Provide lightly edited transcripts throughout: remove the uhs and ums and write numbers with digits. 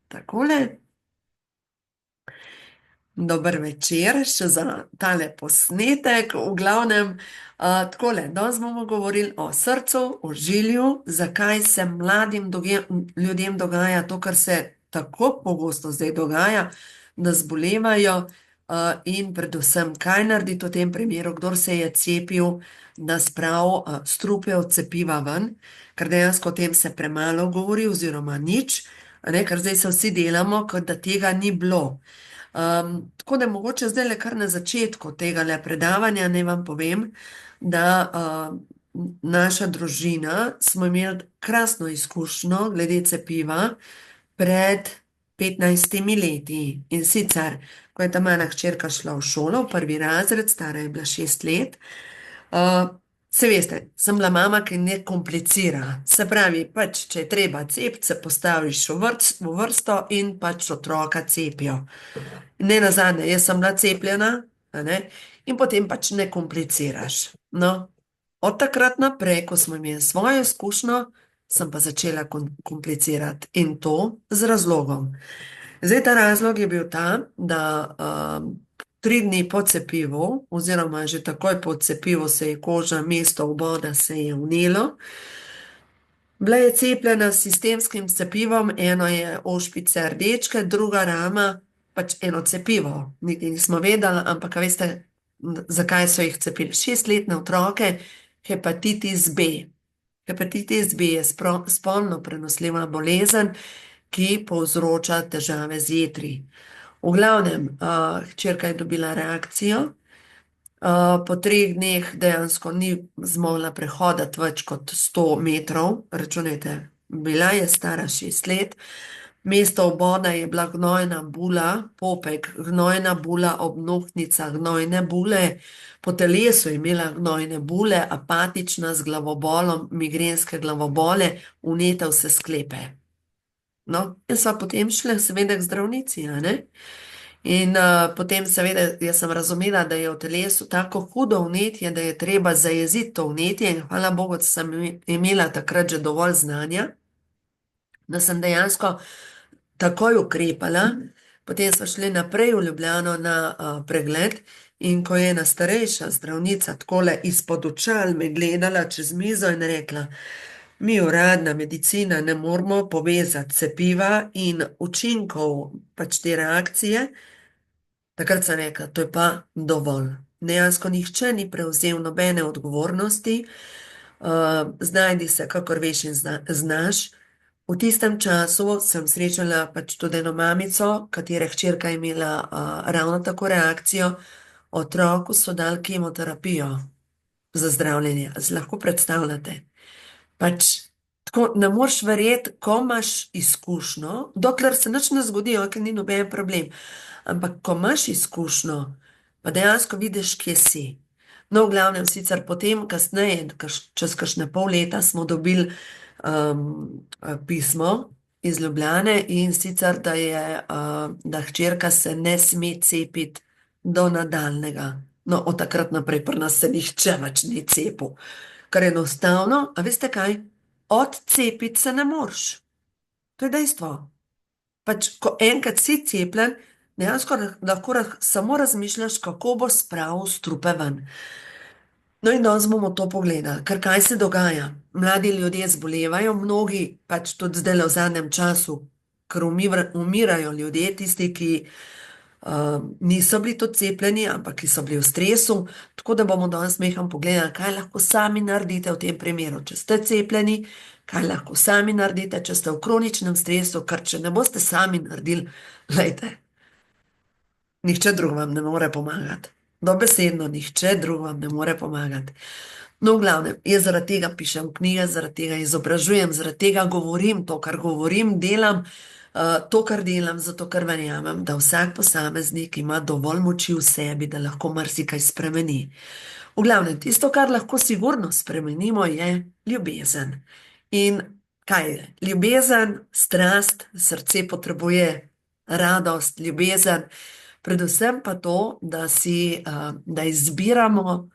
Takole, dober večer še za tale posnetek. V glavnem, takole, danes bomo govorili o srcu, o žilju, zakaj se mladim ljudem dogaja to, kar se tako pogosto zdaj dogaja, da zbolevajo, in predvsem, kaj narediti v tem primeru, kdor se je cepil, da spravi, strupe od cepiva ven, ker dejansko o tem se premalo govori oziroma nič, a ne, ker zdaj se vsi delamo, kot da tega ni bilo. Tako da mogoče zdaj kar na začetku tega predavanja naj vam povem, da naša družina smo imeli krasno izkušnjo glede cepiva pred 15 leti. In sicer, ko je ta mala hčerka šla v šolo, v prvi razred, stara je bila 6 let, se veste, sem bila mama, ki ne komplicira. Se pravi, pač, če je treba cepiti, se postaviš v vrsto in pač otroka cepijo. Ne nazadnje, jaz sem bila cepljena, a ne, in potem pač ne kompliciraš. No, od takrat naprej, ko smo imeli svojo izkušnjo, sem pa začela komplicirati in to z razlogom. Zdaj, ta razlog je bil ta, da 3 dni po cepivu, oziroma že takoj po cepivu se je koža, mesto vboda se je vnelo. Bila je cepljena s sistemskim cepivom, eno je ošpice rdečke, druga rama, pač eno cepivo. Niti nismo vedeli, ampak a veste, zakaj so jih cepili? 6-letne otroke, hepatitis B. Hepatitis B je spolno prenosljiva bolezen, ki povzroča težave z jetri. V glavnem, hčerka je dobila reakcijo, po 3 dneh dejansko ni zmogla prehoditi več kot 100 metrov, računajte, bila je stara 6 let, mesto vboda je bila gnojna bula, popek, gnojna bula ob nohtnicah, gnojne bule, po telesu je imela gnojne bule, apatična z glavobolom, migrenske glavobole, vneta vse sklepe. No, in sva potem šla seveda k zdravnici, a ne? In potem seveda jaz sem razumela, da je v telesu tako hudo vnetje, da je treba zajeziti to vnetje in hvala Bogu, da sem imela takrat že dovolj znanja, da sem dejansko takoj ukrepala. Potem smo šli naprej v Ljubljano na pregled in ko je ena starejša zdravnica takole izpod očal me gledala čez mizo in rekla, mi uradna medicina ne moramo povezati cepiva in učinkov pač te reakcije. Takrat sem rekla, to je pa dovolj. Dejansko nihče ni prevzel nobene odgovornosti, znajdi se, kakor veš in znaš. V tistem času sem srečala pač tudi eno mamico, katere hčerka je imela ravno tako reakcijo, otroku so dali kemoterapijo za zdravljenje. Si lahko predstavljate? Pač tako ne moreš verjeti, ko imaš izkušnjo, dokler se nič ne zgodi, ker ni noben problem. Ampak ko imaš izkušnjo, pa dejansko vidiš, kje si. No, v glavnem sicer potem, kasneje, čez kakšne pol leta, smo dobili pismo iz Ljubljane in sicer, da hčerka se ne sme cepiti do nadaljnega. No, od takrat naprej pri nas se nihče več ni cepil. Ker enostavno, a veste kaj, odcepiti se ne moreš. To je dejstvo. Pač, ko enkrat si cepljen, dejansko lahko samo razmišljaš, kako bo spravil strupe ven. No in danes bomo to pogledali, ker kaj se dogaja? Mladi ljudje zbolevajo, mnogi pač tudi zdaj v zadnjem času, ker umirajo ljudje, tisti, ki niso bili tudi cepljeni, ampak ki so bili v stresu, tako da bomo danes meham pogledali, kaj lahko sami naredite v tem primeru, če ste cepljeni, kaj lahko sami naredite, če ste v kroničnem stresu, ker če ne boste sami naredili, glejte, nihče drug vam ne more pomagati. Dobesedno, nihče drug vam ne more pomagati. No, v glavnem, jaz zaradi tega pišem knjige, zaradi tega izobražujem, zaradi tega govorim to, kar govorim, delam to, kar delam, zato ker verjamem, da vsak posameznik ima dovolj moči v sebi, da lahko marsikaj spremeni. V glavnem, tisto, kar lahko sigurno spremenimo, je ljubezen. In kaj je? Ljubezen, strast, srce potrebuje radost, ljubezen, predvsem pa to, da izbiramo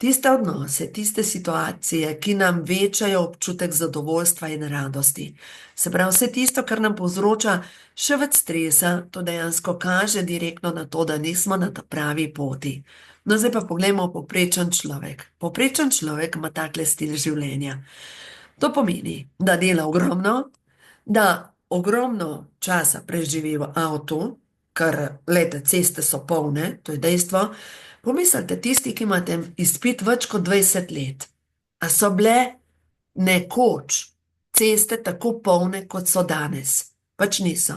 Tiste odnose, tiste situacije, ki nam večajo občutek zadovoljstva in radosti. Se pravi, vse tisto, kar nam povzroča še več stresa, to dejansko kaže direktno na to, da nismo na ta pravi poti. No, zdaj pa poglejmo povprečen človek. Povprečen človek ima takle stil življenja. To pomeni, da dela ogromno, da ogromno časa preživi v avtu, ker lete, ceste so polne, to je dejstvo. Pomislite, tisti, ki imate izpit več kot 20 let, a so bile nekoč ceste tako polne, kot so danes? Pač niso.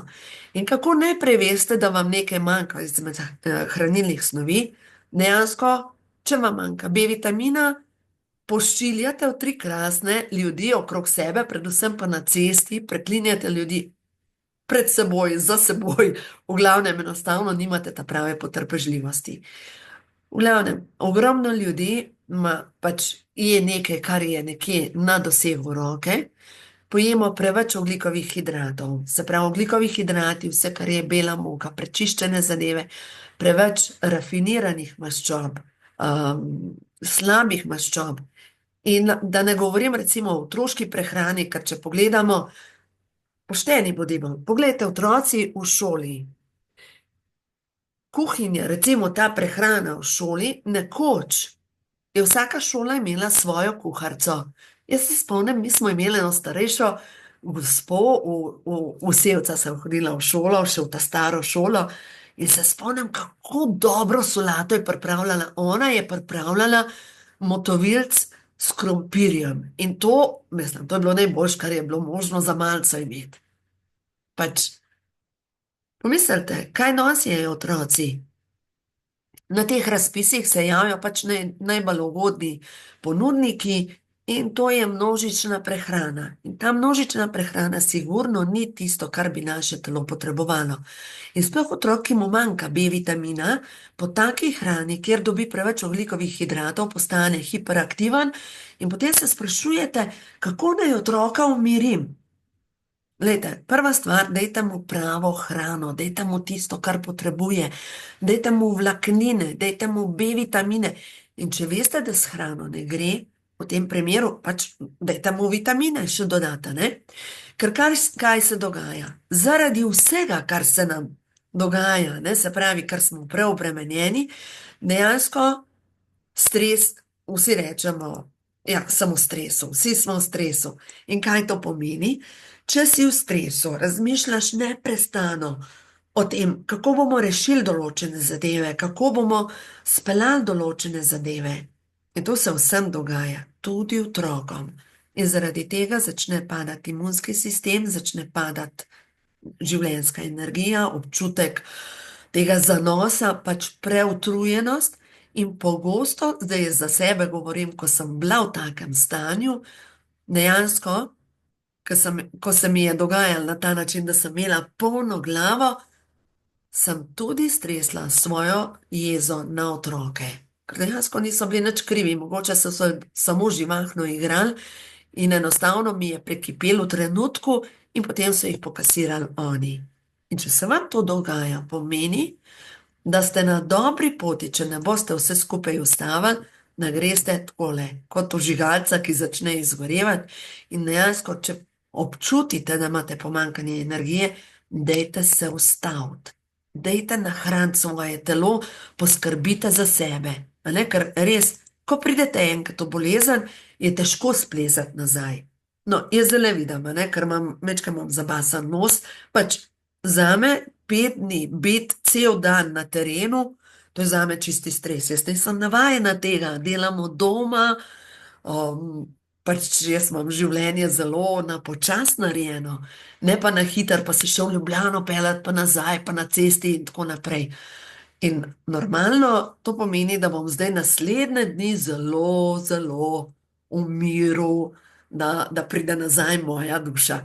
In kako najprej veste, da vam nekaj manjka izmed hranilnih snovi? Dejansko, če vam manjka B vitamina, pošiljate v tri krasne ljudi okrog sebe, predvsem pa na cesti, preklinjate ljudi pred seboj, za seboj, v glavnem enostavno nimate ta prave potrpežljivosti. V glavnem, ogromno ljudi ima pač je nekaj, kar je nekje na dosegu roke, pojemo preveč ogljikovih hidratov, se pravi ogljikovih hidrati, vse, kar je bela moka, prečiščene zadeve, preveč rafiniranih maščob, slabih maščob. In da ne govorim recimo o otroški prehrani, ker če pogledamo, pošteni bodimo, poglejte otroci v šoli. Kuhinja, recimo ta prehrana v šoli, nekoč je vsaka šola imela svojo kuharico. Jaz se spomnim, mi smo imeli eno starejšo gospo, v Sevca sem hodila v šolo, še v ta staro šolo, in se spomnim, kako dobro solato je pripravljala. Ona je pripravljala motovilc s krompirjem. In to, mislim, to je bilo najboljše, kar je bilo možno za malce imeti. Pač, pomislite, kaj nosijo otroci? Na teh razpisih se javijo pač najbolj ugodni ponudniki in to je množična prehrana. In ta množična prehrana sigurno ni tisto, kar bi naše telo potrebovalo. In sploh otrok, ki mu manjka B vitamina, po taki hrani, kjer dobi preveč ogljikovih hidratov, postane hiperaktiven in potem se sprašujete, kako naj otroka umirim. Glejte, prva stvar, dajte mu pravo hrano, dajte mu tisto, kar potrebuje, dajte mu vlaknine, dajte mu B vitamine. In če veste, da s hrano ne gre, v tem primeru pač dajte mu vitamine še dodati, ne? Ker kaj se dogaja? Zaradi vsega, kar se nam dogaja, ne, se pravi, ker smo preobremenjeni, dejansko stres, vsi rečemo, ja, sem v stresu, vsi smo v stresu. In kaj to pomeni? Če si v stresu, razmišljaš neprestano o tem, kako bomo rešili določene zadeve, kako bomo speljali določene zadeve. In to se vsem dogaja, tudi otrokom. In zaradi tega začne padati imunski sistem, začne padati življenjska energija, občutek tega zanosa, pač preutrujenost. In pogosto, zdaj za sebe govorim, ko sem bila v takem stanju, dejansko, ko se mi je dogajalo na ta način, da sem imela polno glavo, sem tudi stresla svojo jezo na otroke. Ker dejansko niso bili nič krivi, mogoče so samo živahno igrali in enostavno mi je prekipelo v trenutku in potem so jih pokasirali oni. In če se vam to dogaja, pomeni, da ste na dobri poti, če ne boste vse skupaj ustavili, da greste takole, kot vžigalca, ki začne izgorevati in dejansko, če občutite, da imate pomanjkanje energije, dajte se ustaviti. Dajte nahraniti svoje telo, poskrbite za sebe. Ker res, ko pridete enkrat v bolezen, je težko splezati nazaj. No, jaz zelo vidim, ker imam zabasan nos, pač zame 5 dni biti cel dan na terenu, to je zame čisti stres. Jaz nisem navajena tega, delam od doma, pač jaz imam življenje zelo na počas narejeno, ne pa na hiter, pa se še v Ljubljano peljati, pa nazaj, pa na cesti in tako naprej. In normalno to pomeni, da bom zdaj naslednje dni zelo, zelo v miru, da pride nazaj moja duša.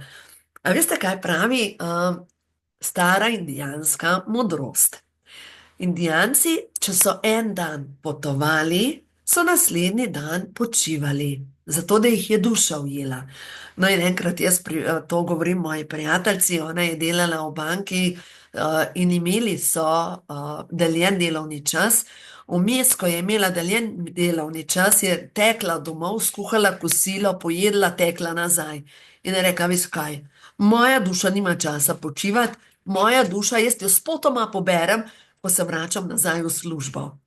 A veste, kaj pravi stara indijanska modrost? Indijanci, če so en dan potovali, so naslednji dan počivali, zato da jih je duša ujela. No in enkrat jaz to govorim moji prijateljci, ona je delala v banki in imeli so deljen delovni čas. Vmes, ko je imela deljen delovni čas, je tekla domov, skuhala kosilo, pojedla, tekla nazaj. In je rekla, veš kaj, moja duša nima časa počivati, moja duša, jaz jo spotoma poberem, ko se vračam nazaj v službo.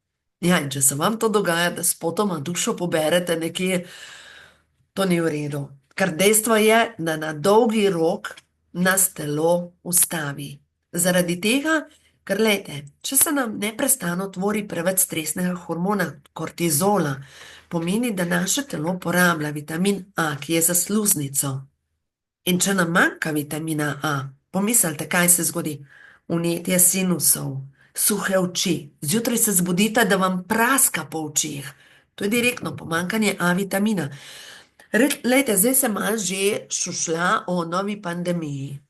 Ja, in če se vam to dogaja, da spotoma dušo poberete nekje, to ni v redu. Ker dejstvo je, da na dolgi rok nas telo ustavi. Zaradi tega, ker lejte, če se nam neprestano tvori preveč stresnega hormona kortizola, pomeni, da naše telo porablja vitamin A, ki je za sluznico. In če nam manjka vitamina A, pomislite, kaj se zgodi. Vnetje sinusov, suhe oči, zjutraj se zbudite, da vam praska po očih. To je direktno pomanjkanje A vitamina. Lejte, zdaj se malo že šušlja o novi pandemiji.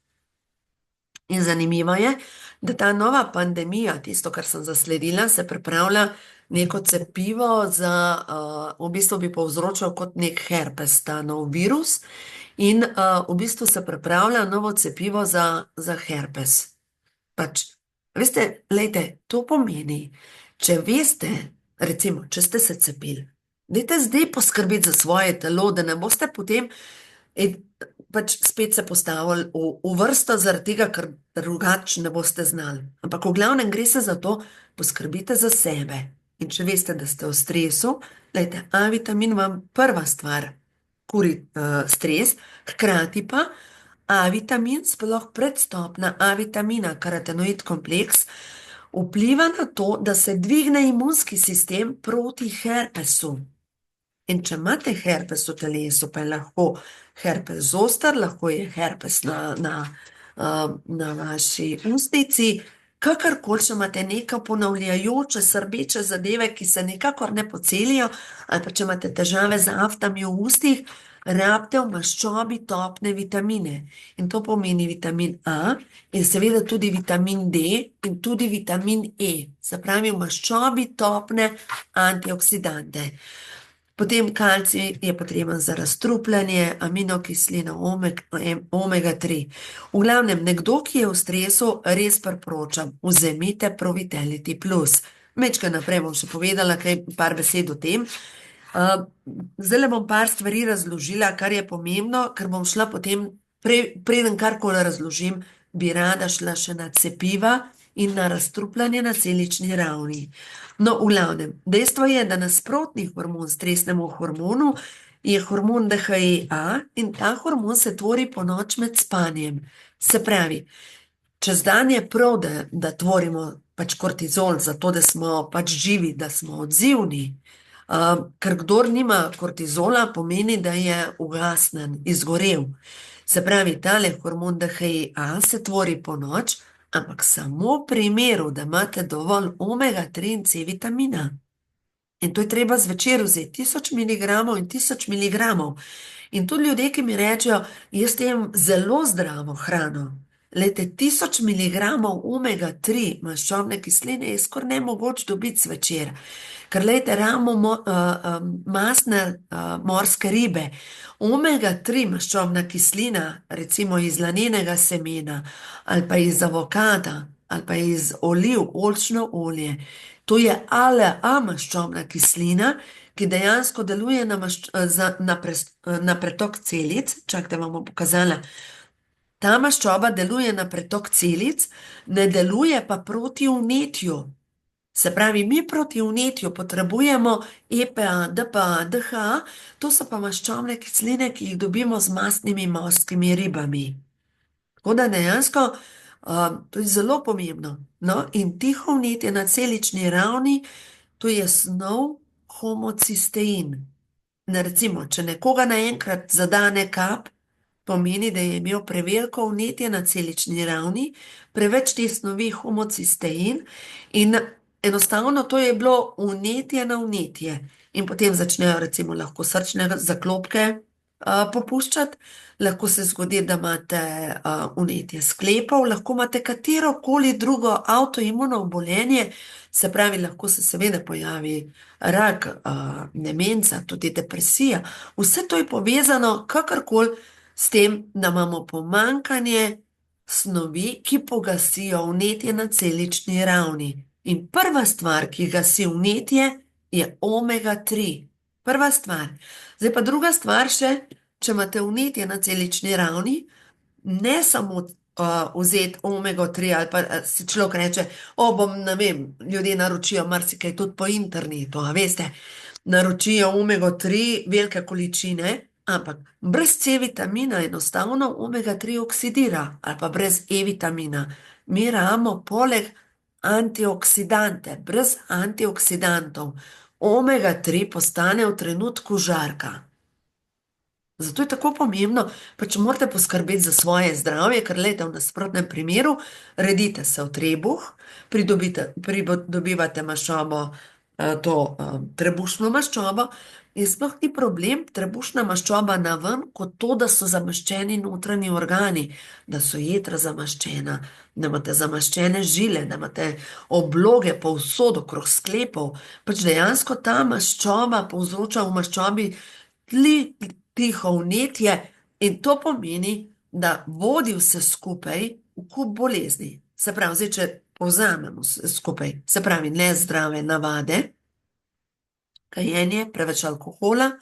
In zanimivo je, da ta nova pandemija, tisto, kar sem zasledila, se pripravlja neko cepivo za, v bistvu bi povzročal kot nek herpes, ta nov virus, in v bistvu se pripravlja novo cepivo za herpes. Pač, veste, lejte, to pomeni, če veste, recimo, če ste se cepili, dajte zdaj poskrbeti za svoje telo, da ne boste potem pač spet se postavili v vrsto zaradi tega, ker drugače ne boste znali. Ampak v glavnem gre se za to, poskrbite za sebe. In če veste, da ste v stresu, dajte, A vitamin vam prva stvar kuri stres, hkrati pa A vitamin, sploh predstopna A vitamina, karotenoid kompleks, vpliva na to, da se dvigne imunski sistem proti herpesu. In če imate herpes v telesu, pa je lahko herpes zoster, lahko je herpes na vaši ustnici, kakorkoli, če imate neka ponavljajoče, srbeče zadeve, ki se nikakor ne pocelijo, ali pa če imate težave z aftami v ustih, rabite v maščobi topne vitamine. In to pomeni vitamin A in seveda tudi vitamin D in tudi vitamin E. Se pravi, v maščobi topne antioksidante. Potem kalcij je potreben za razstrupljanje, aminokislina, omega-3. V glavnem, nekdo, ki je v stresu, res priporočam, vzemite Provitality Plus. Mečkaj naprej bom še povedala par besed o tem. Zdaj bom par stvari razložila, kar je pomembno, ker bom šla potem, preden karkoli razložim, bi rada šla še na cepiva in na razstrupljanje na celični ravni. No, v glavnem, dejstvo je, da nasprotni hormon stresnemu hormonu je hormon DHEA in ta hormon se tvori po noč med spanjem. Se pravi, čez dan je prav, da tvorimo pač kortizol, zato da smo pač živi, da smo odzivni. Ker kdor nima kortizola, pomeni, da je ugasnen, izgorel. Se pravi, tale hormon DHEA se tvori po noč, ampak samo v primeru, da imate dovolj omega-3 in C vitamina. In to je treba zvečer vzeti 1000 mg in 1000 mg. In tudi ljudje, ki mi rečejo, jaz jem zelo zdravo hrano. Lejte, 1000 mg omega-3 maščobne kisline je skoraj nemogoče dobiti zvečer. Ker lejte, ramo mastne morske ribe, omega-3 maščobna kislina, recimo iz lanenega semena, ali pa iz avokada, ali pa iz oliv, oljčno olje, to je ALA maščobna kislina, ki dejansko deluje na pretok celic. Čakajte, vam bom pokazala. Ta maščoba deluje na pretok celic, ne deluje pa proti vnetju. Se pravi, mi proti vnetju potrebujemo EPA, DPA, DHA, to so pa maščobne kisline, ki jih dobimo z mastnimi morskimi ribami. Tako da dejansko, to je zelo pomembno. No, in tiho vnetje na celični ravni, to je snov homocistein. Recimo, če nekoga naenkrat zadane kap, pomeni, da je imel preveliko vnetje na celični ravni, preveč te snovi homocistein in enostavno to je bilo vnetje na vnetje. In potem začnejo recimo lahko srčne zaklopke popuščati, lahko se zgodi, da imate vnetje sklepov, lahko imate katerokoli drugo avtoimuno obolenje, se pravi, lahko se seveda pojavi rak, demenca, tudi depresija. Vse to je povezano kakorkoli s tem, da imamo pomanjkanje snovi, ki pogasijo vnetje na celični ravni. In prva stvar, ki gasi vnetje, je omega-3. Prva stvar. Zdaj pa druga stvar še, če imate vnetje na celični ravni, ne samo vzeti omega-3 ali pa si človek reče, o, bom, ne vem, ljudje naročijo marsikaj tudi po internetu, a veste, naročijo omega-3 velike količine, ampak brez C-vitamina enostavno omega-3 oksidira ali pa brez E-vitamina. Mi rabimo poleg antioksidante, brez antioksidantov. Omega-3 postane v trenutku žarka. Zato je tako pomembno, pa če morate poskrbeti za svoje zdravje, ker lejte v nasprotnem primeru, redite se v trebuh, pridobivate maščobo, trebušno maščobo, in sploh ni problem trebušna maščoba naven, kot to, da so zamaščeni notranji organi, da so jetra zamaščena, da imate zamaščene žile, da imate obloge povsod okrog sklepov, pač dejansko ta maščoba povzroča v maščobi tiho vnetje in to pomeni, da vodi vse skupaj v kup bolezni. Se pravi, zdaj, če povzamemo skupaj, se pravi, nezdrave navade, kajenje, preveč alkohola,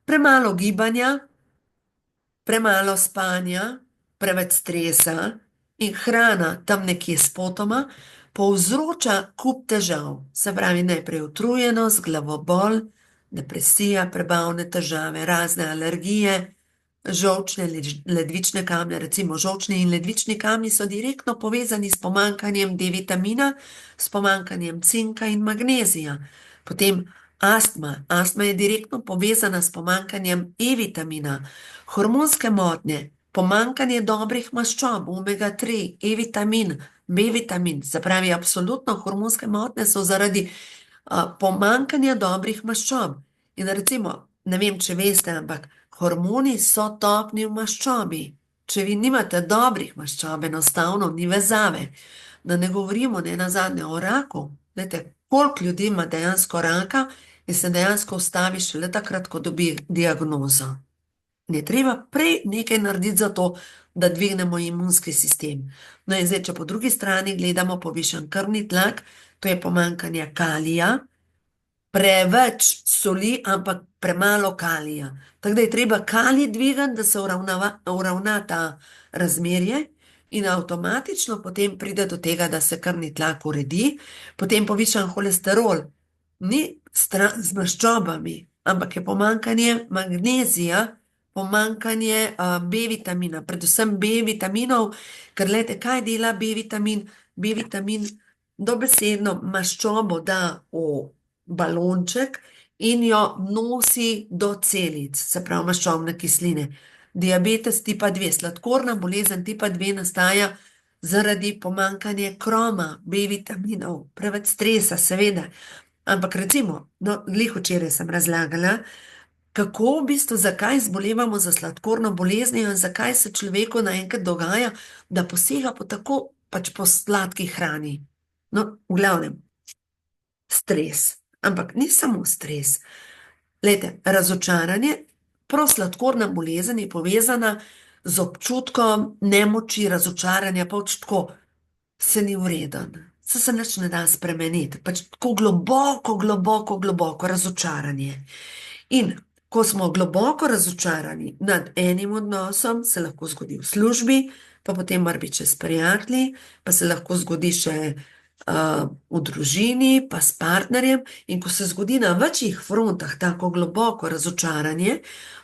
premalo gibanja, premalo spanja, preveč stresa in hrana tam nekje spotoma povzroča kup težav. Se pravi, najprej utrujenost, glavobol, depresija, prebavne težave, razne alergije, žolčne, ledvične kamne, recimo žolčni in ledvični kamni so direktno povezani s pomanjkanjem D-vitamina, s pomanjkanjem cinka in magnezija. Potem astma. Astma je direktno povezana s pomanjkanjem E-vitamina, hormonske motnje, pomanjkanje dobrih maščob, omega-3, E-vitamin, B-vitamin, se pravi, absolutno hormonske motnje so zaradi pomanjkanja dobrih maščob. In recimo, ne vem, če veste, ampak hormoni so topni v maščobi. Če vi nimate dobrih maščob, enostavno ni vezave. Da ne govorimo ne nazadnje o raku. Glejte, koliko ljudi ima dejansko raka in se dejansko ustavi šele takrat, ko dobi diagnozo. Ne treba prej nekaj narediti za to, da dvignemo imunski sistem. No in zdaj, če po drugi strani gledamo povišan krvni tlak, to je pomanjkanje kalija, preveč soli, ampak premalo kalija. Tako da je treba kalij dvigati, da se uravna ta razmerje in avtomatično potem pride do tega, da se krvni tlak uredi, potem povišan holesterol. Ni stran z maščobami, ampak je pomanjkanje magnezija, pomanjkanje B-vitamina, predvsem B-vitaminov, ker gledajte, kaj dela B-vitamin? B-vitamin dobesedno maščobo da v balonček in jo nosi do celic, se pravi maščobne kisline. Diabetes tipa 2, sladkorna bolezen tipa 2 nastaja zaradi pomanjkanja kroma, B-vitaminov, preveč stresa, seveda. Ampak recimo, no, glih včeraj sem razlagala, kako v bistvu, zakaj zbolevamo za sladkorno boleznijo in zakaj se človeku naenkrat dogaja, da posega po tako, pač po sladki hrani. No, v glavnem, stres. Ampak ni samo stres. Glejte, razočaranje, prosladkorna bolezen je povezana z občutkom nemoči, razočaranja, pač tako, se ni vreden, se nič ne da spremeniti, pač tako globoko, globoko, globoko razočaranje. In ko smo globoko razočarani nad enim odnosom, se lahko zgodi v službi, pa potem mora biti še s prijatelji, pa se lahko zgodi še v družini, pa s partnerjem, in ko se zgodi na večjih frontah tako globoko razočaranje,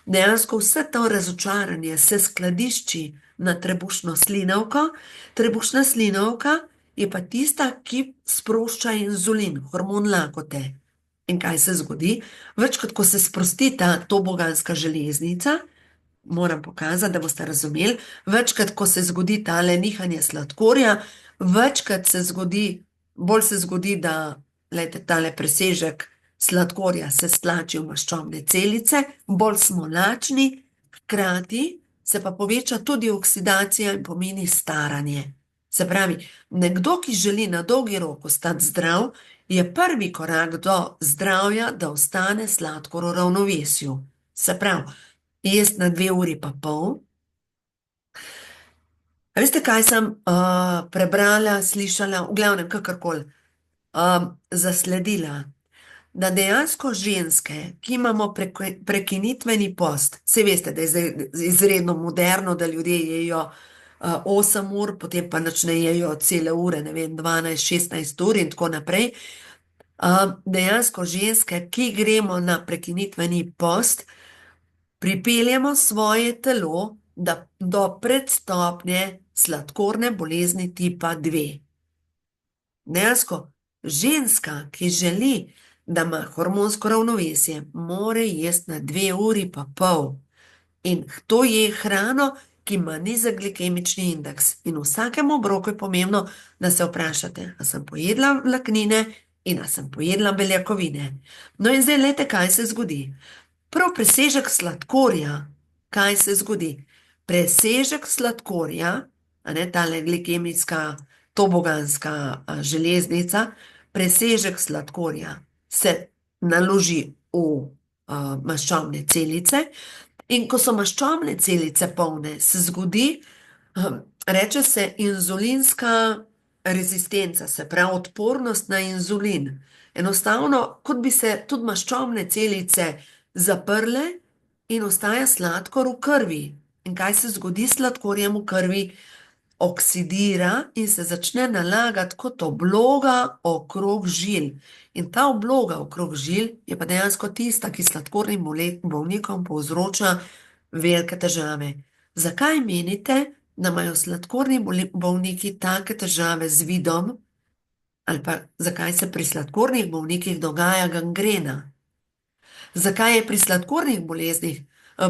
dejansko vse to razočaranje se skladišči na trebušno slinavko. Trebušna slinavka je pa tista, ki sprošča inzulin, hormon lakote. In kaj se zgodi? Večkrat, ko se sprosti ta toboganska železnica, moram pokazati, da boste razumeli, večkrat, ko se zgodi tale nihanje sladkorja, večkrat se zgodi, bolj se zgodi, da, glejte, tale presežek sladkorja se stlači v maščobne celice, bolj smo lačni, hkrati se pa poveča tudi oksidacija in pomeni staranje. Se pravi, nekdo, ki želi na dolgi rok ostati zdrav, je prvi korak do zdravja, da ostane sladkor v ravnovesju. Se pravi, jesti na 2,5 ure. A veste, kaj sem prebrala, slišala, v glavnem, kakorkoli. zasledila, da dejansko ženske, ki imamo prekinitveni post, saj veste, da je zdaj izredno moderno, da ljudje jejo 8 ur, potem pa začnejo cele ure, ne vem, 12, 16 ur in tako naprej. Dejansko ženske, ki gremo na prekinitveni post, pripeljemo svoje telo do predstopnje sladkorne bolezni tipa 2. Dejansko ženska, ki želi, da ima hormonsko ravnovesje, mora jesti na 2,5 ure. In to je hrano, ki ima nizek glikemični indeks. In v vsakem obroku je pomembno, da se vprašate, a sem pojedla vlaknine in a sem pojedla beljakovine. No in zdaj gledajte, kaj se zgodi. Prav presežek sladkorja, kaj se zgodi? Presežek sladkorja, a ne tale glikemijska, toboganska železnica, presežek sladkorja se naloži v maščobne celice in ko so maščobne celice polne, se zgodi, reče se inzulinska rezistenca, se pravi odpornost na inzulin. Enostavno, kot bi se tudi maščobne celice zaprle in ostaja sladkor v krvi. In kaj se zgodi s sladkorjem v krvi? Oksidira in se začne nalagati kot obloga okrog žil. In ta obloga okrog žil je pa dejansko tista, ki sladkornim bolnikom povzroča velike težave. Zakaj menite, da imajo sladkorni bolniki take težave z vidom, ali pa zakaj se pri sladkornih bolnikih dogaja gangrena? Zakaj je pri sladkornih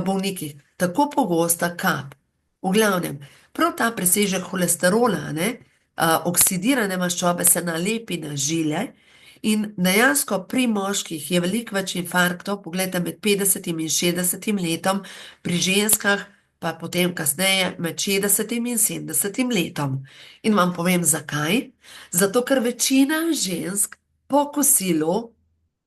bolnikih tako pogosta kap? V glavnem, prav ta presežek holesterola, oksidirane maščobe se nalepi na žile in dejansko pri moških je veliko več infarktov, poglejte, med 50 in 60 letom, pri ženskah pa potem kasneje med 60 in 70 letom. In vam povem zakaj. Zato, ker večina žensk po kosilu,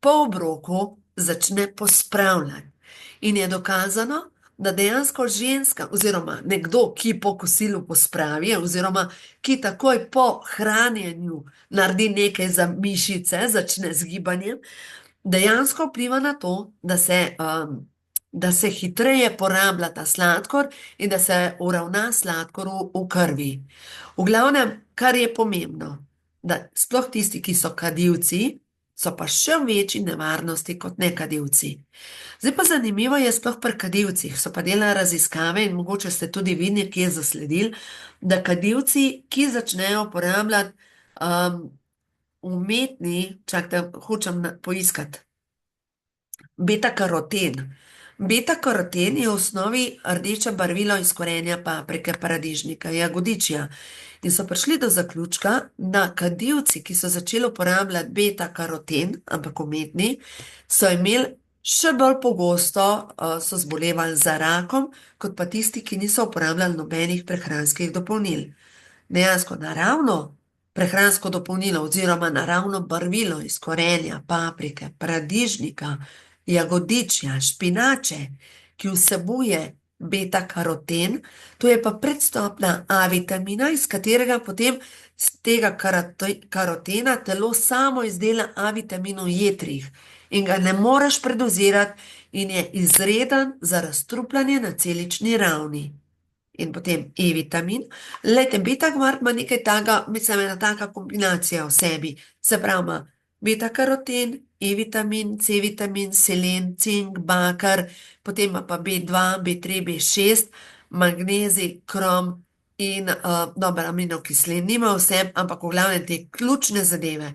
po obroku začne pospravljati. In je dokazano, da dejansko ženska oziroma nekdo, ki po kosilu pospravi oziroma ki takoj po hranjenju naredi nekaj za mišice, začne z gibanjem, dejansko vpliva na to, da se hitreje porablja ta sladkor in da se uravna sladkor v krvi. V glavnem, kar je pomembno, da sploh tisti, ki so kadilci, so pa še v večji nevarnosti kot nekadilci. Zdaj pa zanimivo je sploh pri kadilcih, so pa delali raziskave in mogoče ste tudi vi nekje zasledili, da kadilci, ki začnejo uporabljati čakajte, hočem poiskati, beta-karoten. Beta-karoten je v osnovi rdeče barvilo iz korenja paprike, paradižnika, jagodičja. In so prišli do zaključka, da kadilci, ki so začeli uporabljati beta-karoten, ampak umetni, so imeli še bolj pogosto, so zbolevali za rakom, kot pa tisti, ki niso uporabljali nobenih prehranskih dopolnil. Dejansko naravno prehransko dopolnilo oziroma naravno barvilo iz korenja, paprike, paradižnika, jagodičja, špinače, ki vsebuje beta-karoten, to je pa predstopna A-vitamina, iz katerega potem z tega karotena telo samo izdela A-vitamin v jetrih in ga ne moreš predozirati in je izreden za razstrupljanje na celični ravni. In potem E-vitamin. Lejte, beta-gvar ima nekaj takega, mislim, ena taka kombinacija v sebi. Se pravi, ima beta-karoten, E-vitamin, C-vitamin, selen, cink, bakar, potem ima pa B2, B3, B6, magnezij, krom in dobro, aminokislin. Nima vse, ampak v glavnem te ključne zadeve.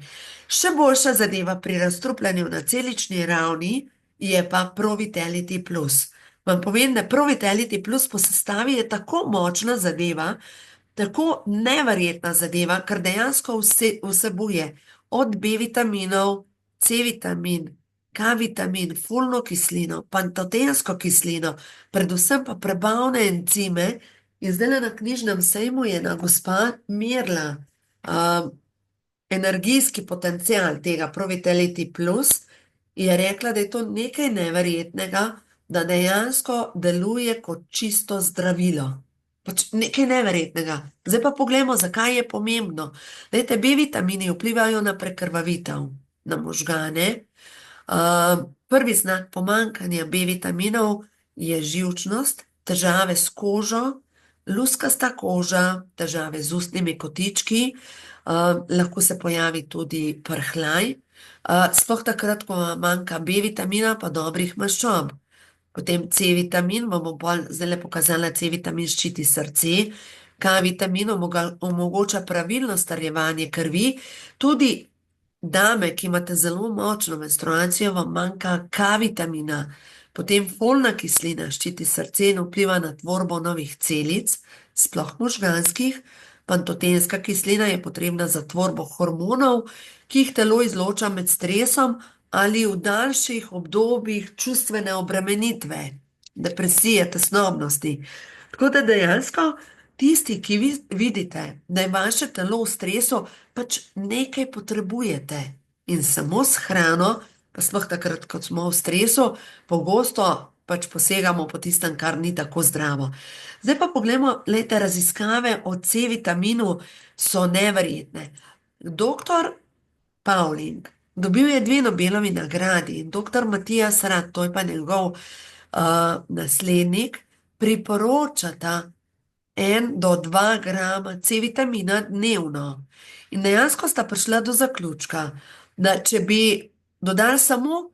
Še boljša zadeva pri razstrupljanju na celični ravni je pa Pro-Vitality Plus. Vam povem, da Pro-Vitality Plus po sestavi je tako močna zadeva, tako neverjetna zadeva, ker dejansko vsebuje od B-vitaminov, C-vitamin, K-vitamin, folno kislino, pantotensko kislino, predvsem pa prebavne encime. In zdaj na knjižnem sejmu je ena gospa merila energijski potencial tega Pro-Vitality Plus in je rekla, da je to nekaj neverjetnega, da dejansko deluje kot čisto zdravilo. Pač nekaj neverjetnega. Zdaj pa poglejmo, zakaj je pomembno. Dajte, B vitamini vplivajo na prekrvavitev, na možgane. Prvi znak pomanjkanja B vitaminov je živčnost, težave s kožo, luskasta koža, težave z ustnimi kotički, lahko se pojavi tudi prhljaj, sploh takrat, ko vam manjka B vitamina pa dobrih maščob. Potem C vitamin, vam bom pol zdajle pokazala, C vitamin ščiti srce, K vitamin omogoča pravilno starjevanje krvi, tudi dame, ki imate zelo močno menstruacijo, vam manjka K vitamina. Potem folna kislina ščiti srce in vpliva na tvorbo novih celic, sploh možganskih. Pantotenska kislina je potrebna za tvorbo hormonov, ki jih telo izloča med stresom ali v daljših obdobjih čustvene obremenitve, depresije, tesnobnosti. Tako da dejansko tisti, ki vidite, da je vaše telo v stresu, pač nekaj potrebujete. In samo s hrano, pa sploh takrat, ko smo v stresu, pogosto pač posegamo po tistem, kar ni tako zdravo. Zdaj pa poglejmo, lejte, raziskave o C vitaminu so neverjetne. Doktor Pauling dobil je 2 Nobelovi nagradi in doktor Matijas Rat, to je pa njegov naslednik, priporočata 1 do 2 grama C vitamina dnevno. In dejansko sta prišla do zaključka, da če bi dodali samo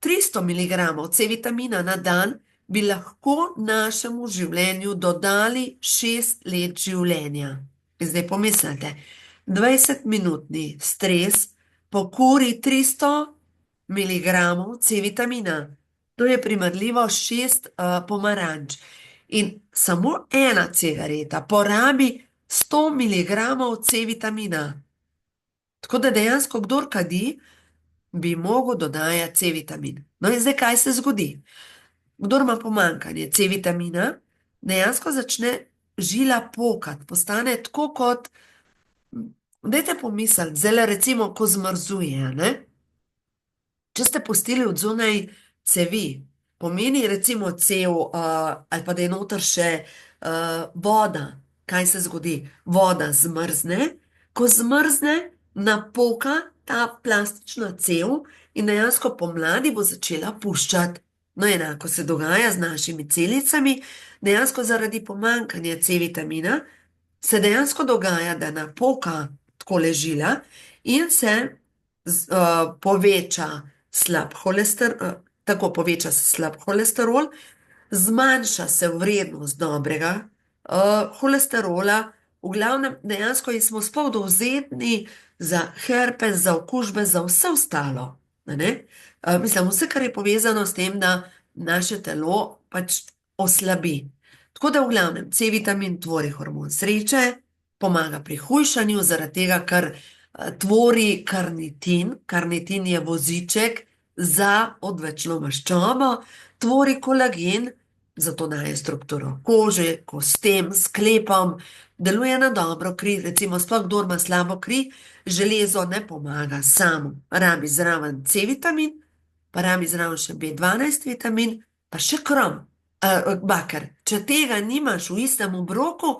300 mg C vitamina na dan, bi lahko našemu življenju dodali 6 let življenja. In zdaj pomislite, 20-minutni stres pokuri 300 mg C vitamina. To je primerljivo 6 pomaranč. In samo ena cigareta porabi 100 mg C vitamina. Tako da dejansko, kdor kadi, bi mogel dodajati C vitamin. No in zdaj, kaj se zgodi? Kdor ima pomanjkanje C vitamina, dejansko začne žila pokati, postane tako kot, dajte pomisliti, zdaj recimo, ko zmrzuje, ne? Če ste pustili od zunaj cevi, pomeni recimo cev, ali pa da je noter še voda. Kaj se zgodi? Voda zmrzne, ko zmrzne, napoka ta plastična cev in dejansko pomladi bo začela puščati. No, enako se dogaja z našimi celicami, dejansko zaradi pomanjkanja C vitamina se dejansko dogaja, da napoka takole žila in se poveča slab holesterol, tako poveča se slab holesterol, zmanjša se vrednost dobrega holesterola, v glavnem dejansko smo sploh dovzetni za herpes, za okužbe, za vse ostalo. Mislim, vse, kar je povezano s tem, da naše telo pač oslabi. Tako da v glavnem, C vitamin tvori hormon sreče, pomaga pri hujšanju, zaradi tega, ker tvori karnitin. Karnitin je voziček za odvečno maščobo, tvori kolagen, zato daje strukturo kože, kostem, sklepom, deluje na dobro kri, recimo sploh kdor ima slabo kri, železo ne pomaga samo, rabi zraven C vitamin, pa rabi zraven še B12 vitamin, pa še krom, baker. Če tega nimaš v istem obroku,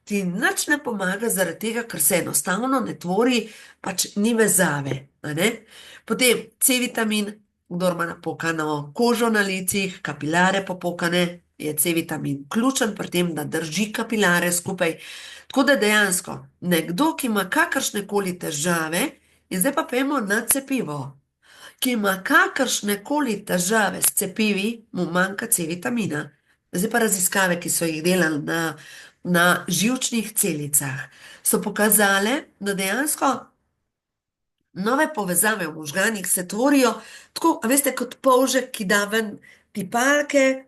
ti nič ne pomaga, zaradi tega, ker se enostavno ne tvori, pač ni vezave. Potem C vitamin, kdor ima napokano kožo na licih, kapilare popokane, je C vitamin ključen pri tem, da drži kapilare skupaj. Tako da dejansko, nekdo, ki ima kakršnekoli težave, in zdaj pa pojmo na cepivo, ki ima kakršnekoli težave s cepivi, mu manjka C vitamina. Zdaj pa raziskave, ki so jih delali na živčnih celicah, so pokazale, da dejansko nove povezave v možganih se tvorijo tako, a veste, kot polžek, ki da ven tipalke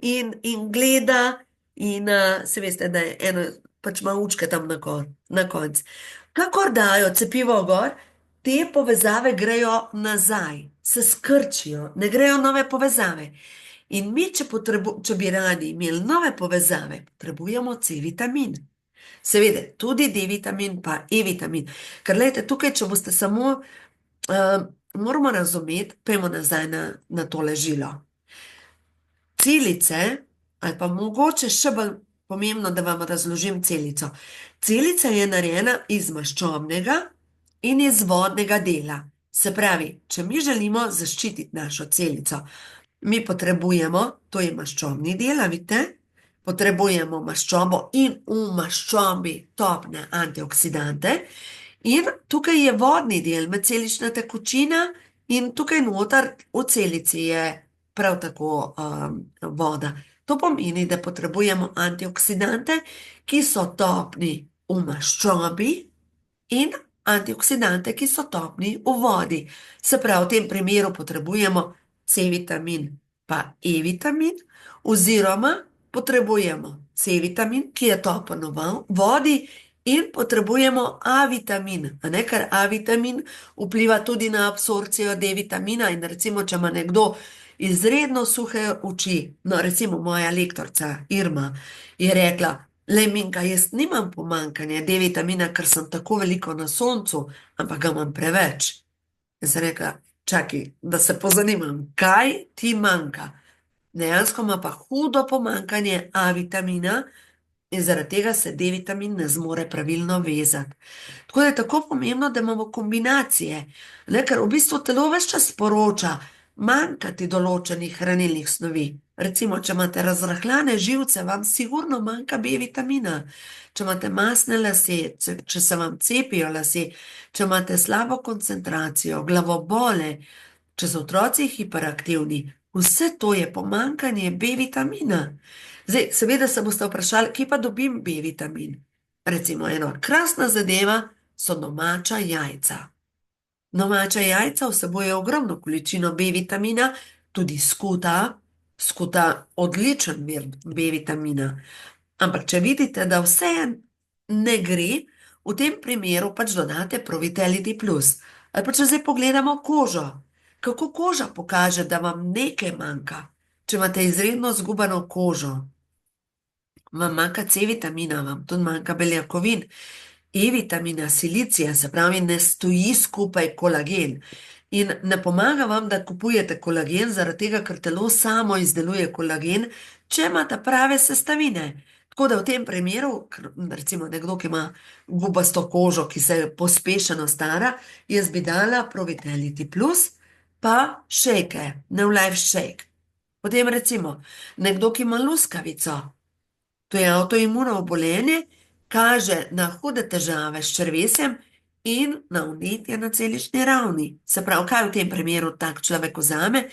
in gleda in se veste, da je eno, pač ima učke tam na koncu. Kakor dajo cepivo gor, te povezave grejo nazaj, se skrčijo, ne grejo nove povezave. In mi, če bi radi imeli nove povezave, potrebujemo C vitamin. Seveda, tudi D vitamin pa E vitamin. Ker gledajte, tukaj, če boste samo, moramo razumeti, pojmo nazaj na tole žilo. Celice, ali pa mogoče še bolj pomembno, da vam razložim celico. Celica je narejena iz maščobnega in iz vodnega dela. Se pravi, če mi želimo zaščititi našo celico, mi potrebujemo, to je maščobni del, a vidite, potrebujemo maščobo in v maščobi topne antioksidante. In tukaj je vodni del, medcelična tekočina, in tukaj noter v celici je prav tako voda. To pomeni, da potrebujemo antioksidante, ki so topni v maščobi, in antioksidante, ki so topni v vodi. Se pravi, v tem primeru potrebujemo C-vitamin pa E-vitamin, oziroma potrebujemo C-vitamin, ki je topen v vodi, in potrebujemo A-vitamin, a ne, ker A-vitamin vpliva tudi na absorpcijo D-vitamina. In recimo, če ima nekdo izredno suhe oči, no recimo moja lektorica Irma je rekla: "Lej, Minka, jaz nimam pomanjkanja D-vitamina, ker sem tako veliko na soncu, ampak ga imam preveč." Jaz sem rekla: "Čakaj, da se pozanimam, kaj ti manjka?" Dejansko ima pa hudo pomanjkanje A-vitamina in zaradi tega se D-vitamin ne zmore pravilno vezati. Tako da je tako pomembno, da imamo kombinacije, ne, ker v bistvu telo ves čas sporoča, manjka ti določenih hranilnih snovi. Recimo, če imate razrahljane živce, vam sigurno manjka B-vitamina. Če imate masne lase, če se vam cepijo lasje, če imate slabo koncentracijo, glavobole, če so otroci hiperaktivni, vse to je pomanjkanje B-vitamina. Zdaj, seveda se boste vprašali, kje pa dobim B-vitamin? Recimo, ena krasna zadeva so domača jajca. Domača jajca vsebuje ogromno količino B-vitamina, tudi skuta, skuta odličen vir B-vitamina. Ampak če vidite, da vse ne gre, v tem primeru pač dodate Provitality Plus. Ali pa če zdaj pogledamo kožo. Kako koža pokaže, da vam nekaj manjka? Če imate izredno zgubano kožo, vam manjka C-vitamina, vam tudi manjka beljakovin, E-vitamina, silicija, se pravi, ne stoji skupaj kolagen. In ne pomaga vam, da kupujete kolagen, zaradi tega, ker telo samo izdeluje kolagen, če imate prave sestavine. Tako da v tem primeru, recimo nekdo, ki ima gubasto kožo, ki se pospešeno stara, jaz bi dala Provitality Plus, pa šejke, New Life Shake. Potem recimo nekdo, ki ima luskavico, to je avtoimuno obolenje, kaže na hude težave s črevesjem in na vnetje na celični ravni. Se pravi, kaj v tem primeru tak človek vzame?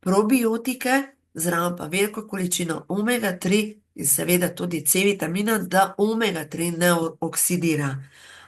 Probiotike, zraven pa veliko količino omega-3 in seveda tudi C-vitamina, da omega-3 ne oksidira.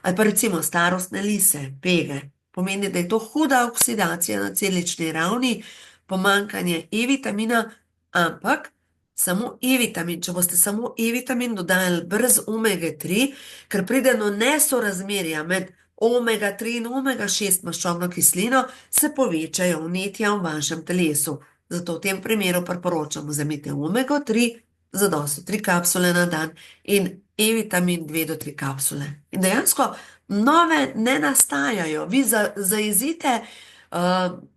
Ali pa recimo starostne lise, pege. Pomeni, da je to huda oksidacija na celični ravni, pomanjkanje E-vitamina, ampak samo E-vitamin, če boste samo E-vitamin dodajali brez omega-3, ker pride do nesorazmerja med omega-3 in omega-6 maščobno kislino, se povečajo vnetja v vašem telesu. Zato v tem primeru priporočamo, vzemite omega-3, zadosti 3 kapsule na dan, in E-vitamin 2 do 3 kapsule. In dejansko nove ne nastajajo. Vi zajezite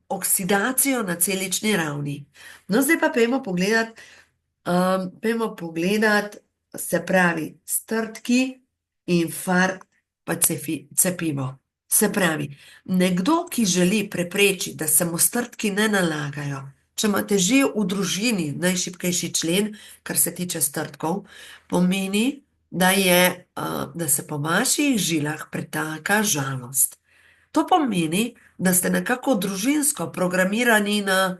oksidacijo na celični ravni. No, zdaj pa pojdimo pogledat, se pravi, strdki, infarkt pa cepivo. Se pravi, nekdo, ki želi preprečiti, da se mu strdki ne nalagajo, če imate že v družini najšibkejši člen, kar se tiče strdkov, pomeni, da se po vaših žilah pretaka žalost. To pomeni, da ste nekako družinsko programirani na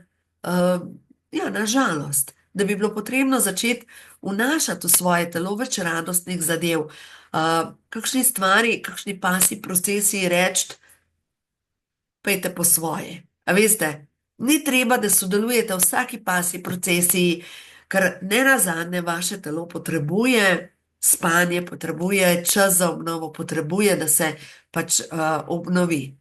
žalost, da bi bilo potrebno začeti vnašati v svoje telo več radostnih zadev, kakšni stvari, kakšni pasji procesi reči, pejte po svoje. A veste, ni treba, da sodelujete v vsaki pasji procesi, ker nenazadnje vaše telo potrebuje spanje, potrebuje čas za obnovo, potrebuje, da se pač obnovi.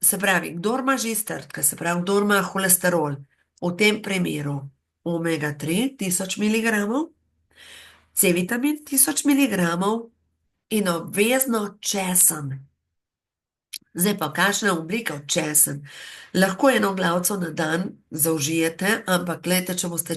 Se pravi, kdor ima že strdke, se pravi, kdor ima holesterol, v tem primeru omega-3 1000 mg, C-vitamin 1000 mg in obvezno česen. Zdaj pa, kakšna oblika česen. Lahko eno glavico na dan zaužijete, ampak gledajte, če boste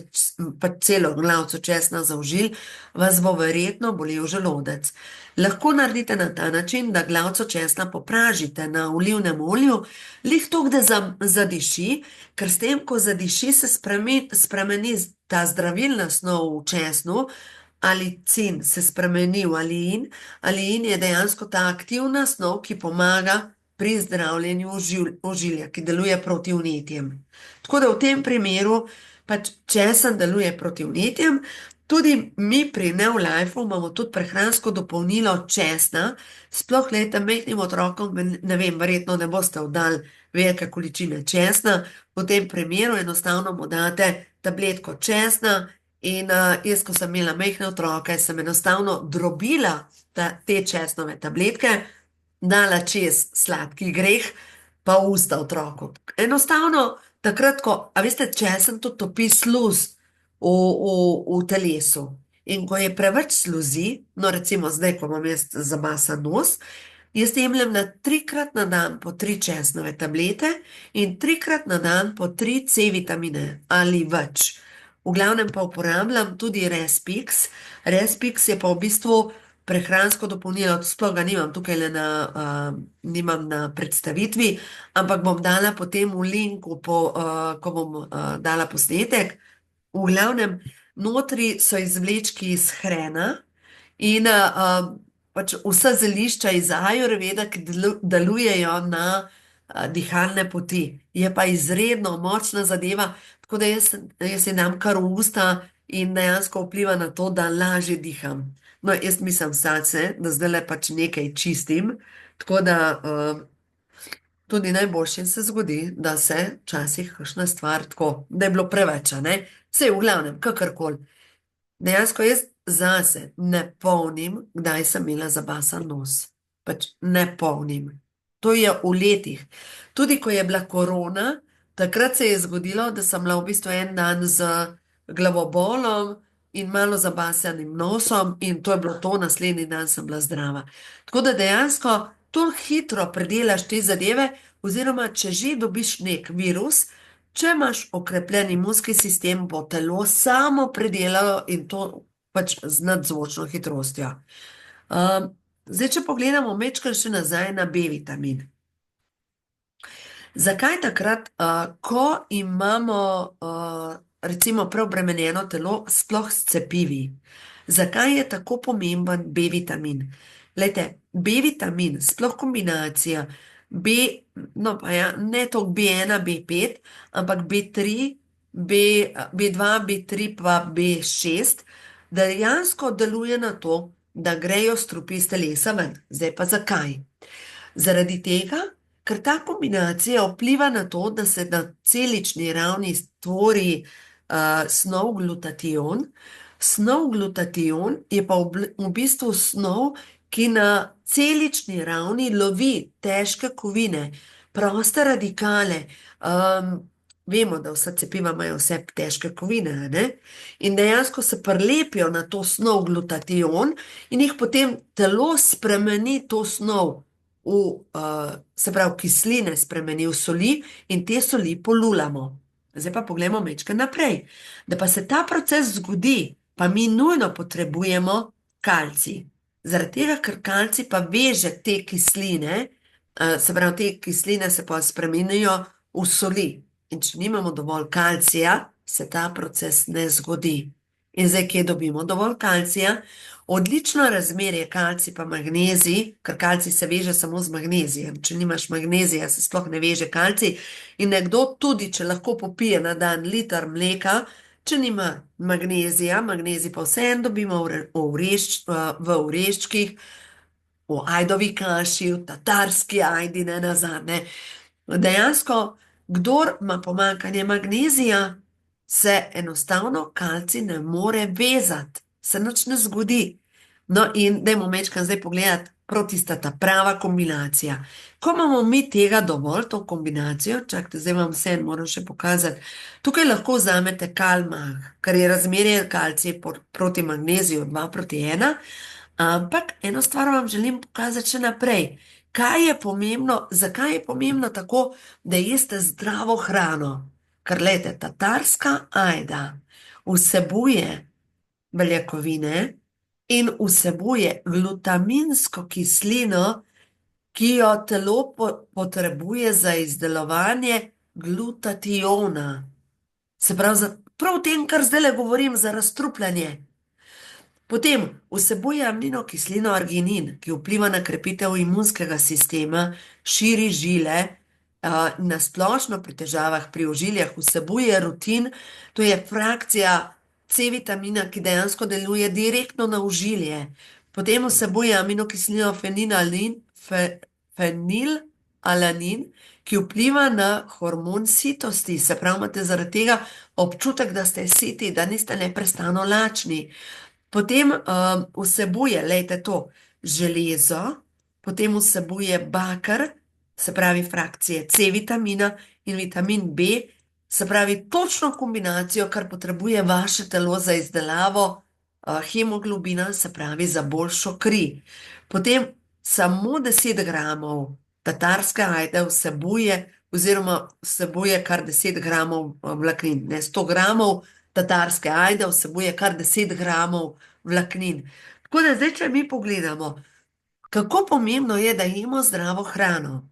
pa celo glavico česna zaužili, vas bo verjetno bolel želodec. Lahko naredite na ta način, da glavico česna popražite na olivnem olju, lih toliko, da zadiši, ker s tem, ko zadiši, se spremeni ta zdravilna snov v česnu, ali cin se spremeni v aliin. Aliin je dejansko ta aktivna snov, ki pomaga pri zdravljenju ožilja, ki deluje proti vnetjem. Tako da v tem primeru pač česen deluje proti vnetjem. Tudi mi pri Neolifeu imamo tudi prehransko dopolnilo česna, sploh leta mehkim otrokom, ne vem, verjetno ne boste vdali velike količine česna, v tem primeru enostavno mu date tabletko česna in jaz, ko sem imela mehne otroke, sem enostavno drobila te česnove tabletke, dala čez sladki greh, pa v usta otroku. Enostavno, takrat, ko, a veste, česen tudi topi sluz v telesu. In ko je preveč sluzi, no recimo zdaj, ko imam jaz zabasan nos, jaz jemljem na 3-krat na dan po 3 česnove tablete in 3-krat na dan po 3 C vitamine ali več. V glavnem pa uporabljam tudi Respix. Respix je pa v bistvu prehransko dopolnilo, sploh ga nimam tukaj nimam na predstavitvi, ampak bom dala potem v linku, ko bom dala posnetek. V glavnem, notri so izvlečki iz hrena in pač vsa zelišča iz ajurveda, ki delujejo na dihalne poti. Je pa izredno močna zadeva, tako da jaz je dam kar v usta in dejansko vpliva na to, da lažje diham. No, jaz mislim vsace, da zdaj le pač nekaj čistim, tako da tudi najboljše se zgodi, da se včasih kakšna stvar tako, da je bilo preveč, ne? Sej v glavnem, kakorkoli. Dejansko jaz zase ne polnim, kdaj sem imela zabasan nos. Pač ne polnim. To je v letih. Tudi ko je bila korona, takrat se je zgodilo, da sem bila v bistvu en dan z glavobolom in malo zabasanim nosom in to je bilo to, naslednji dan sem bila zdrava. Tako da dejansko toliko hitro predelaš te zadeve, oziroma če že dobiš nek virus, če imaš okrepljen imunski sistem, bo telo samo predelalo in to pač z nadzvočno hitrostjo. Zdaj, če pogledamo mečkaj še nazaj na B-vitamin. Zakaj takrat, ko imamo recimo preobremenjeno telo, sploh s cepivi? Zakaj je tako pomemben B-vitamin? Glejte, B-vitamin, sploh kombinacija no pa ja, ne toliko B1, B5, ampak B3, B2, B3 pa B6, dejansko deluje na to, da grejo strupi iz telesa ven. Zdaj pa zakaj? Zaradi tega, ker ta kombinacija vpliva na to, da se na celični ravni stvori snov glutation. Snov glutation je pa v bistvu snov, ki na celični ravni lovi težke kovine, proste radikale. Vemo, da vsa cepiva imajo vse težke kovine, ne? In dejansko se prilepijo na to snov glutation in jih potem telo spremeni to snov se pravi, kisline spremeni v soli in te soli polulamo. Zdaj pa poglejmo mečke naprej. Da pa se ta proces zgodi, pa mi nujno potrebujemo kalcij. Zaradi tega, ker kalcij pa veže te kisline, se pravi, te kisline se pa spremenijo v soli. In če nimamo dovolj kalcija, se ta proces ne zgodi. In zdaj, kje dobimo dovolj kalcija? Odlično razmerje kalcij pa magnezij, ker kalcij se veže samo z magnezijem. Če nimaš magnezija, se sploh ne veže kalcij. In nekdo tudi, če lahko popije na dan liter mleka, če nima magnezija, magnezij pa vseeno dobimo v oreščkih, v ajdovi kaši, v tatarski ajdi, ne nazadnje. Dejansko, kdor ima pomanjkanje magnezija, se enostavno kalcij ne more vezati, se nič ne zgodi. No in dajmo mečkam zdaj pogledati, prav tista ta prava kombinacija. Ko imamo mi tega dovolj, to kombinacijo, čakajte, zdaj vam vse moram še pokazati, tukaj lahko vzamete kalmah, ker je razmerje kalcija proti magneziju 2:1, ampak eno stvar vam želim pokazati še naprej. kaj je pomembno, zakaj je pomembno tako, da jeste zdravo hrano? Ker, gledajte, tatarska ajda vsebuje beljakovine in vsebuje glutaminsko kislino, ki jo telo potrebuje za izdelovanje glutationa. Se pravi, prav v tem, kar zdaj govorim, za razstrupljanje. Potem vsebuje aminokislino arginin, ki vpliva na krepitev imunskega sistema, širi žile, na splošno pri težavah pri ožiljah vsebuje rutin, to je frakcija C vitamina, ki dejansko deluje direktno na ožilje. Potem vsebuje aminokislino fenilalanin, ki vpliva na hormon sitosti, se pravi, imate zaradi tega občutek, da ste siti, da niste neprestano lačni. Potem vsebuje, lejte to, železo, potem vsebuje bakar, se pravi frakcije C vitamina in vitamin B, se pravi točno kombinacijo, kar potrebuje vaše telo za izdelavo hemoglobina, se pravi za boljšo kri. Potem samo 10 gramov tatarske ajde vsebuje kar 10 gramov vlaknin, ne 100 gramov tatarske ajde vsebuje kar 10 gramov vlaknin. Tako da zdaj, če mi pogledamo, kako pomembno je, da jemo zdravo hrano.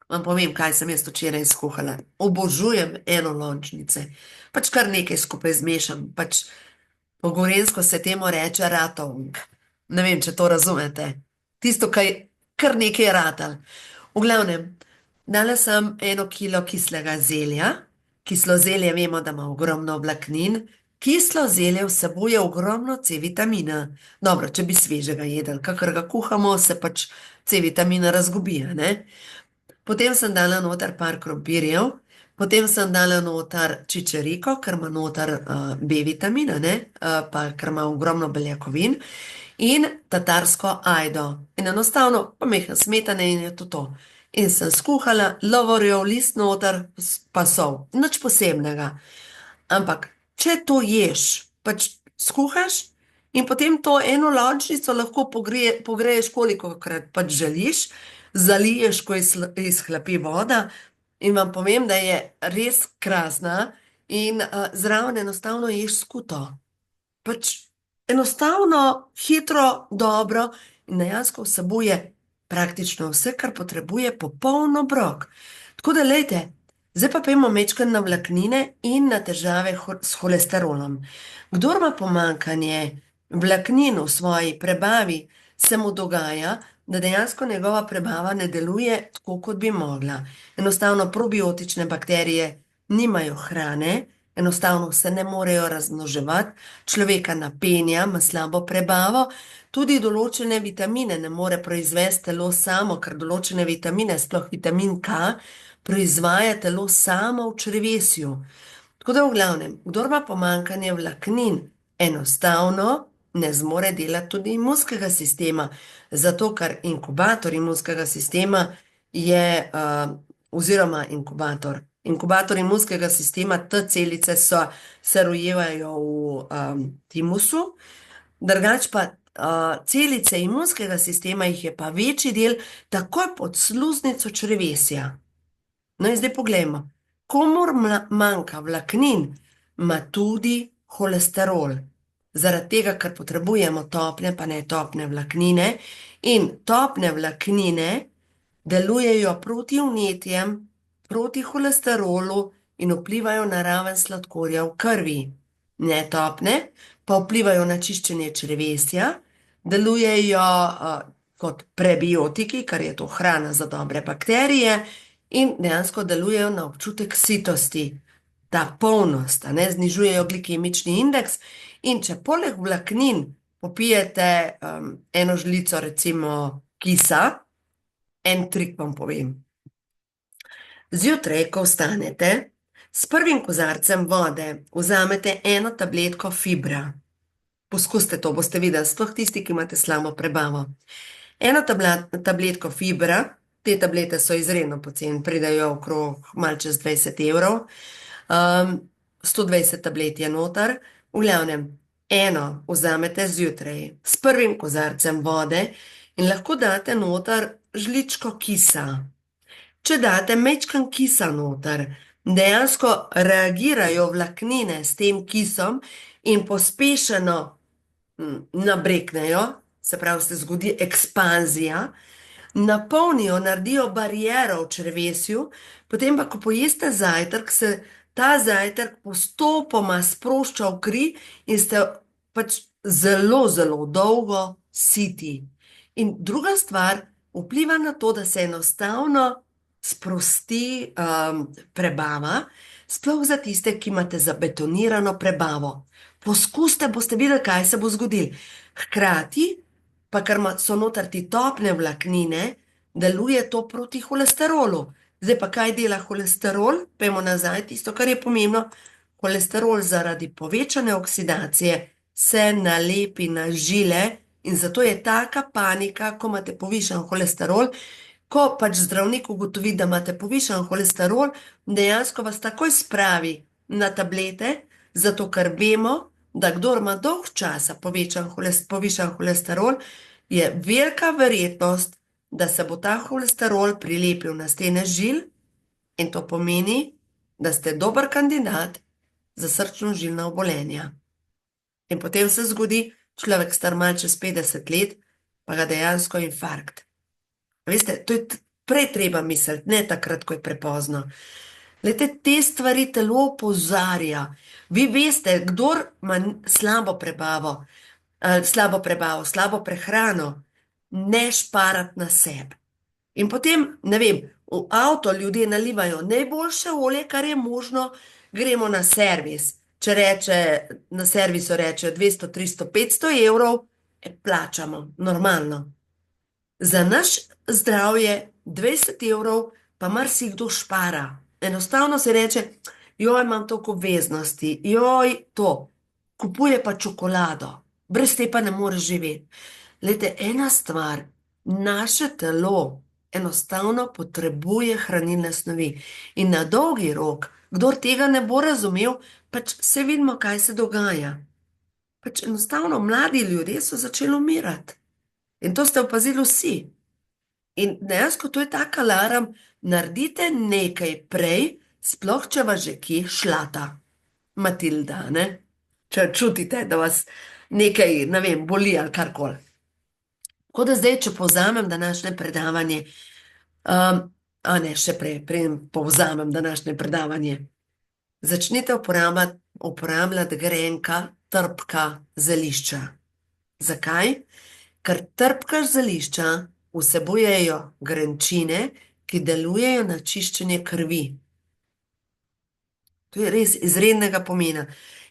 Vam povem, kaj sem jaz včeraj skuhala. Obožujem enolončnice. Pač kar nekaj skupaj zmešam. Pač po gorenjsko se temu reče ratovnik. Ne vem, če to razumete. Tisto, kar nekaj je ratal. V glavnem, dala sem 1 kilo kislega zelja. Kislo zelje vemo, da ima ogromno vlaknin. Kislo zelje vsebuje ogromno C vitamina. Dobro, če bi svežega jedli, kakor ga kuhamo, se pač C vitamina razgubi, ne? Potem sem dala noter par krompirjev, potem sem dala noter čičeriko, ker ima noter B vitamina, ne? Pa ker ima ogromno beljakovin, in tatarsko ajdo. In enostavno pomeham smetane in je to. In sem skuhala lovorjev list noter, pa sol. Nič posebnega. Ampak, če to ješ, pač skuhaš in potem to eno lončnico lahko pogreješ kolikokrat pač želiš, zaliješ, ko izhlapi voda in vam povem, da je res krasna in zraven enostavno ješ skuto. Pač enostavno, hitro, dobro in dejansko vsebuje praktično vse, kar potrebuje popoln obrok. Tako da, lejte, zdaj pa pojdimo majčkeno na vlaknine in na težave s holesterolom. Kdor ima pomanjkanje vlaknin v svoji prebavi, se mu dogaja, da dejansko njegova prebava ne deluje tako, kot bi mogla. Enostavno probiotične bakterije nimajo hrane, enostavno se ne morejo razmnoževati, človeka napenja, ima slabo prebavo, tudi določene vitamine ne more proizvesti telo samo, ker določene vitamine, sploh vitamin K, proizvaja telo samo v črevesju. Tako da v glavnem, kdor ima pomanjkanje vlaknin, enostavno ne zmore delati tudi imunskega sistema, zato ker inkubator imunskega sistema je, oziroma inkubator imunskega sistema, T celice se rojevajo v timusu, drugače pa celice imunskega sistema jih je pa večji del takoj pod sluznico črevesja. No in zdaj poglejmo, komur manjka vlaknin, ima tudi holesterol. Zaradi tega, ker potrebujemo topne pa ne topne vlaknine in topne vlaknine delujejo proti vnetjem, proti holesterolu in vplivajo na raven sladkorja v krvi. Netopne pa vplivajo na čiščenje črevesja, delujejo kot prebiotiki, kar je to hrana za dobre bakterije, in dejansko delujejo na občutek sitosti, ta polnost, znižujejo glikemični indeks. In če poleg vlaknin popijete eno žlico recimo kisa, en trik vam povem. Zjutraj, ko vstanete, s prvim kozarcem vode vzamete 1 tabletko fibra. Poskusite to, boste videli, sploh tisti, ki imate slabo prebavo. 1 tabletko fibra, te tablete so izredno poceni, pridejo okrog malo čez 20 evrov, 120 tablet je noter, v glavnem, 1 vzamete zjutraj s prvim kozarcem vode in lahko date noter žličko kisa. Če date mečkan kisa noter, dejansko reagirajo vlaknine s tem kisom in pospešeno nabreknejo, se pravi, se zgodi ekspanzija, napolnijo, naredijo bariero v črevesju, potem pa, ko pojeste zajtrk, se ta zajtrk postopoma sprošča v kri in ste pač zelo, zelo dolgo siti. In druga stvar vpliva na to, da se enostavno sprosti prebava, sploh za tiste, ki imate zabetonirano prebavo. Poskusite, boste videli, kaj se bo zgodilo. Hkrati pa, ker so noter ti topne vlaknine, deluje to proti holesterolu. Zdaj pa kaj dela holesterol? Pejmo nazaj, tisto, kar je pomembno. Holesterol zaradi povečane oksidacije se nalepi na žile in zato je taka panika, ko imate povišan holesterol. Ko pač zdravnik ugotovi, da imate povišan holesterol, dejansko vas takoj spravi na tablete, zato ker vemo, da kdor ima dolg časa povišan holesterol, je velika verjetnost, da se bo ta holesterol prilepil na stene žil in to pomeni, da ste dober kandidat za srčno-žilna obolenja. In potem se zgodi, človek star malo čez 50 let, pa ga dejansko infarkt. Veste, to je prej treba misliti, ne takrat, ko je prepozno. Glede, te stvari telo opozarja. Vi veste, kdor ima slabo prebavo, slabo prehrano, ne šparati na sebi. In potem, ne vem, v avto ljudje nalivajo najboljše olje, kar je možno, gremo na servis. Če reče, na servisu reče 200, 300, 500 evrov, plačamo, normalno. Za naš zdravje 20 evrov pa marsikdo špara. Enostavno se reče, joj, imam toliko obveznosti, joj, to. Kupuje pa čokolado, brez te pa ne moreš živeti. Glejte, ena stvar, naše telo enostavno potrebuje hranilne snovi. In na dolgi rok, kdor tega ne bo razumel, pač se vidimo, kaj se dogaja. Pač enostavno mladi ljudje so začeli umirati. In to ste opazili vsi. In dejansko to je tak alarm, naredite nekaj prej, sploh če vas že kje šlata. Matilda, ne? Če čutite, da vas nekaj, ne vem, boli ali karkoli. Tako da zdaj, če povzamem današnje predavanje, še prej povzamem današnje predavanje, začnite uporabljati grenka, trpka zelišča. Zakaj? Ker trpka zelišča vsebujejo grenčine, ki delujejo na čiščenje krvi. To je res izrednega pomena.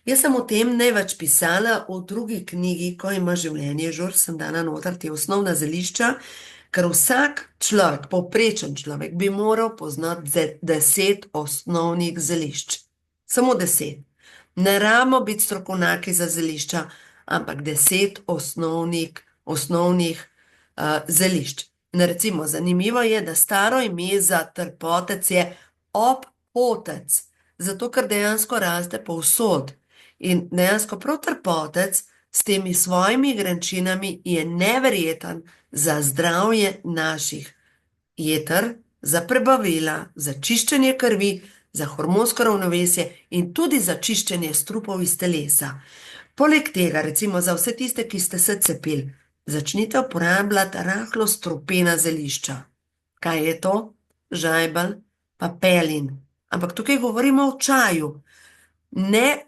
Jaz sem o tem največ pisala v drugi knjigi, Ko ima življenje žur, sem dala noter te osnovna zelišča, ker vsak človek, povprečen človek, bi moral poznati 10 osnovnih zelišč. Samo 10. Ne rabimo biti strokovnjaki za zelišča, ampak 10 osnovnih zelišč. In recimo, zanimivo je, da staro ime za trpotec je obpotec, zato ker dejansko raste povsod. In dejansko prav trpotec s temi svojimi grenčinami je neverjeten za zdravje naših jeter, za prebavila, za čiščenje krvi, za hormonsko ravnovesje in tudi za čiščenje strupov iz telesa. Poleg tega, recimo za vse tiste, ki ste se cepili, začnite uporabljati rahlo strupena zelišča. Kaj je to? Žajbelj pa pelin. Ampak tukaj govorimo o čaju. Ne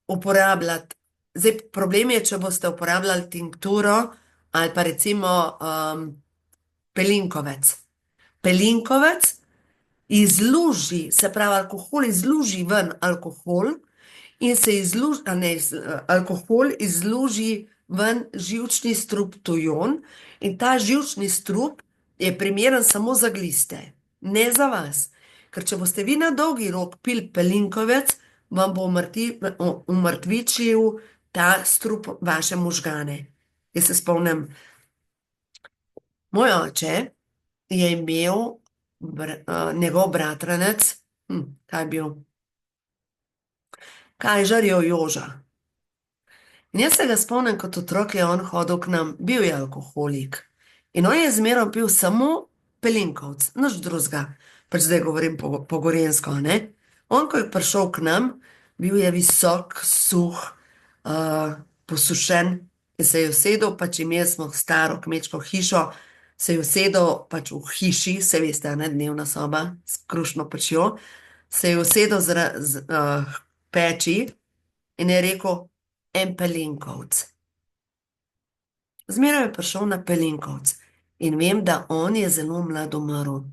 uporabljati. Zdaj, problem je, če boste uporabljali tinkturo ali pa recimo pelinkovec. Pelinkovec izluži, se pravi, alkohol izluži ven alkohol in se alkohol izluži ven živčni strup tujon in ta živčni strup je primeren samo za gliste, ne za vas. Ker če boste vi na dolgi rok pili pelinkovec, vam bo umrtvičil ta strup vaše možgane. Jaz se spomnim, moj oče je imel njegov bratranec, kaj je bil? Kajžarjev Joža. In jaz se ga spomnim, kot otrok je on hodil k nam, bil je alkoholik. In on je zmeraj pil samo pelinkovc, nič drugega. Pač zdaj govorim po gorenjsko, ne? On, ko je prišel k nam, bil je visok, suh, posušen in se je usedel, pač imeli smo staro kmečko hišo, se je usedel pač v hiši, se veste, ne, dnevna soba s krušno pečjo, se je usedel peči in je rekel, en pelinkovc. Zmeraj je prišel na pelinkovc in vem, da on je zelo mlad umrl,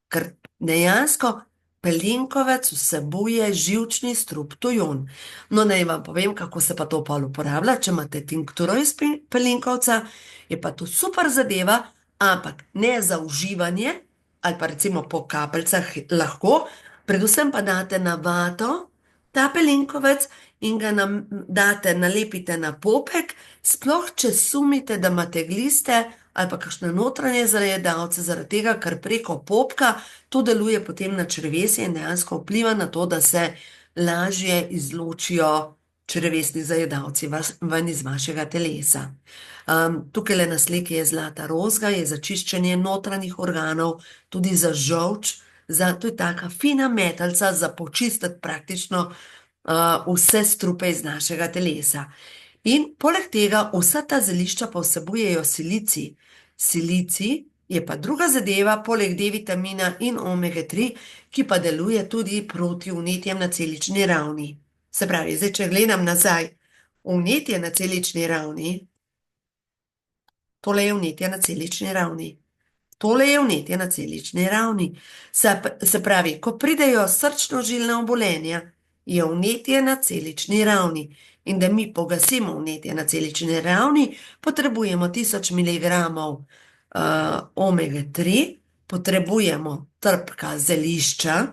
ker dejansko pelinkovec vsebuje živčni strup tujon. No, naj vam povem, kako se pa to pol uporablja. Če imate tinkturo iz pelinkovca, je pa to super zadeva, ampak ne za uživanje, ali pa recimo po kapljicah lahko, predvsem pa date na vato ta pelinkovec in ga date, nalepite na popek, sploh če sumite, da imate gliste ali pa kakšne notranje zajedavce, zaradi tega, ker preko popka to deluje potem na črevesje in dejansko vpliva na to, da se lažje izločijo črevesni zajedavci ven iz vašega telesa. Tukaj le na sliki je zlata rozga, je za čiščenje notranjih organov, tudi za žolč, to je taka fina metalca za počistiti praktično vse strupe iz našega telesa. In poleg tega vsa ta zelišča pa vsebujejo silicij. Silicij je pa druga zadeva, poleg D-vitamina in omega-3, ki pa deluje tudi proti vnetjem na celični ravni. Se pravi, zdaj, če gledam nazaj, vnetje na celični ravni, tole je vnetje na celični ravni. Tole je vnetje na celični ravni. Se pravi, ko pridejo srčno-žilna obolenja, je vnetje na celični ravni. In da mi pogasimo vnetje na celični ravni, potrebujemo 1000 mg omega-3, potrebujemo trpka zelišča,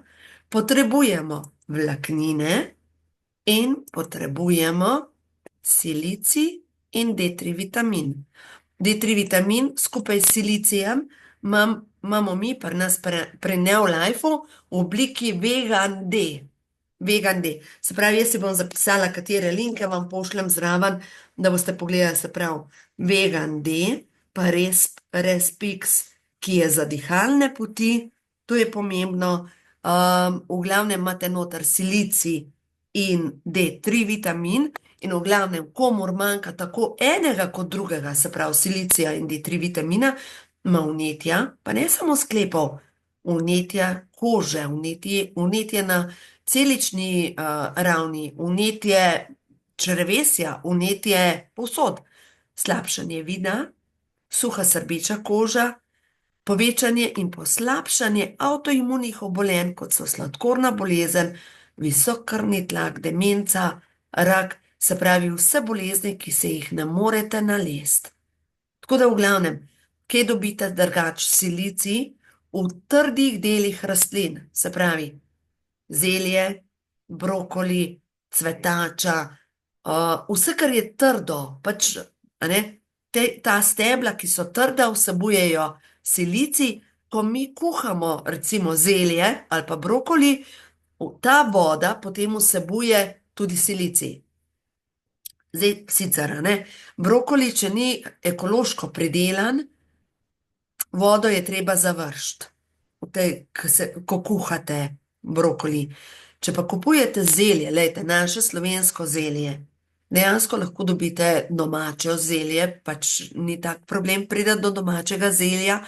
potrebujemo vlaknine in potrebujemo silicij in D3 vitamin. D3 vitamin skupaj s silicijem imamo mi pri nas pri Neolifeu v obliki Vegan D. Vegan D. Se pravi, jaz si bom zapisala, katere linke vam pošljem zraven, da boste pogledali, se pravi, Vegan D, pa Respix, ki je za dihalne poti, to je pomembno. V glavnem imate noter silicij in D3 vitamin in v glavnem, komur manjka tako enega kot drugega, se pravi, silicija in D3 vitamina, ima vnetja, pa ne samo sklepov, vnetja kože, vnetje na celični ravni, vnetje črevesja, vnetje povsod, slabšanje vida, suha srbeča koža, povečanje in poslabšanje avtoimunih obolenj, kot so sladkorna bolezen, visok krvni tlak, demenca, rak, se pravi vse bolezni, ki se jih ne morete nalesti. Tako da v glavnem, kje dobite drugač silicij? V trdih delih rastlin, se pravi, zelje, brokoli, cvetača, vse, kar je trdo, pač, ta stebla, ki so trda, vsebujejo silicij, ko mi kuhamo recimo zelje ali pa brokoli, ta voda potem vsebuje tudi silicij. Zdaj, sicer, brokoli, če ni ekološko pridelan, vodo je treba završiti, ko kuhate brokoli. Če pa kupujete zelje, lejte, naše slovensko zelje, dejansko lahko dobite domače zelje, pač ni tak problem priti do domačega zelja,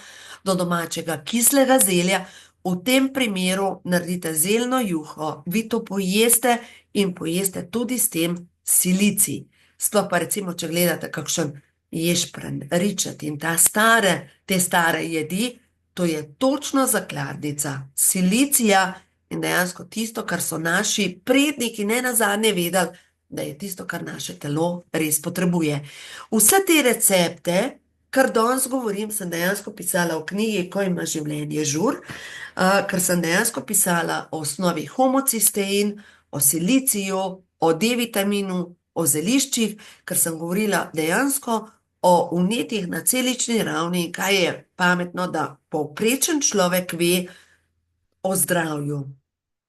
do domačega kislega zelja. V tem primeru naredite zeljno juho, vi to pojeste in pojeste tudi s tem silicij. Sploh pa recimo, če gledate kakšen ješprenj, ričet in te stare jedi, to je točno zakladnica silicija in dejansko tisto, kar so naši predniki nenazadnje vedeli, da je tisto, kar naše telo res potrebuje. Vse te recepte, kar danes govorim, sem dejansko pisala v knjigi Ko ima življenje žur, ker sem dejansko pisala o osnovi homocistein, o siliciju, o D-vitaminu, o zeliščih, ker sem govorila dejansko o vnetjih na celični ravni, kaj je pametno, da povprečen človek ve o zdravju.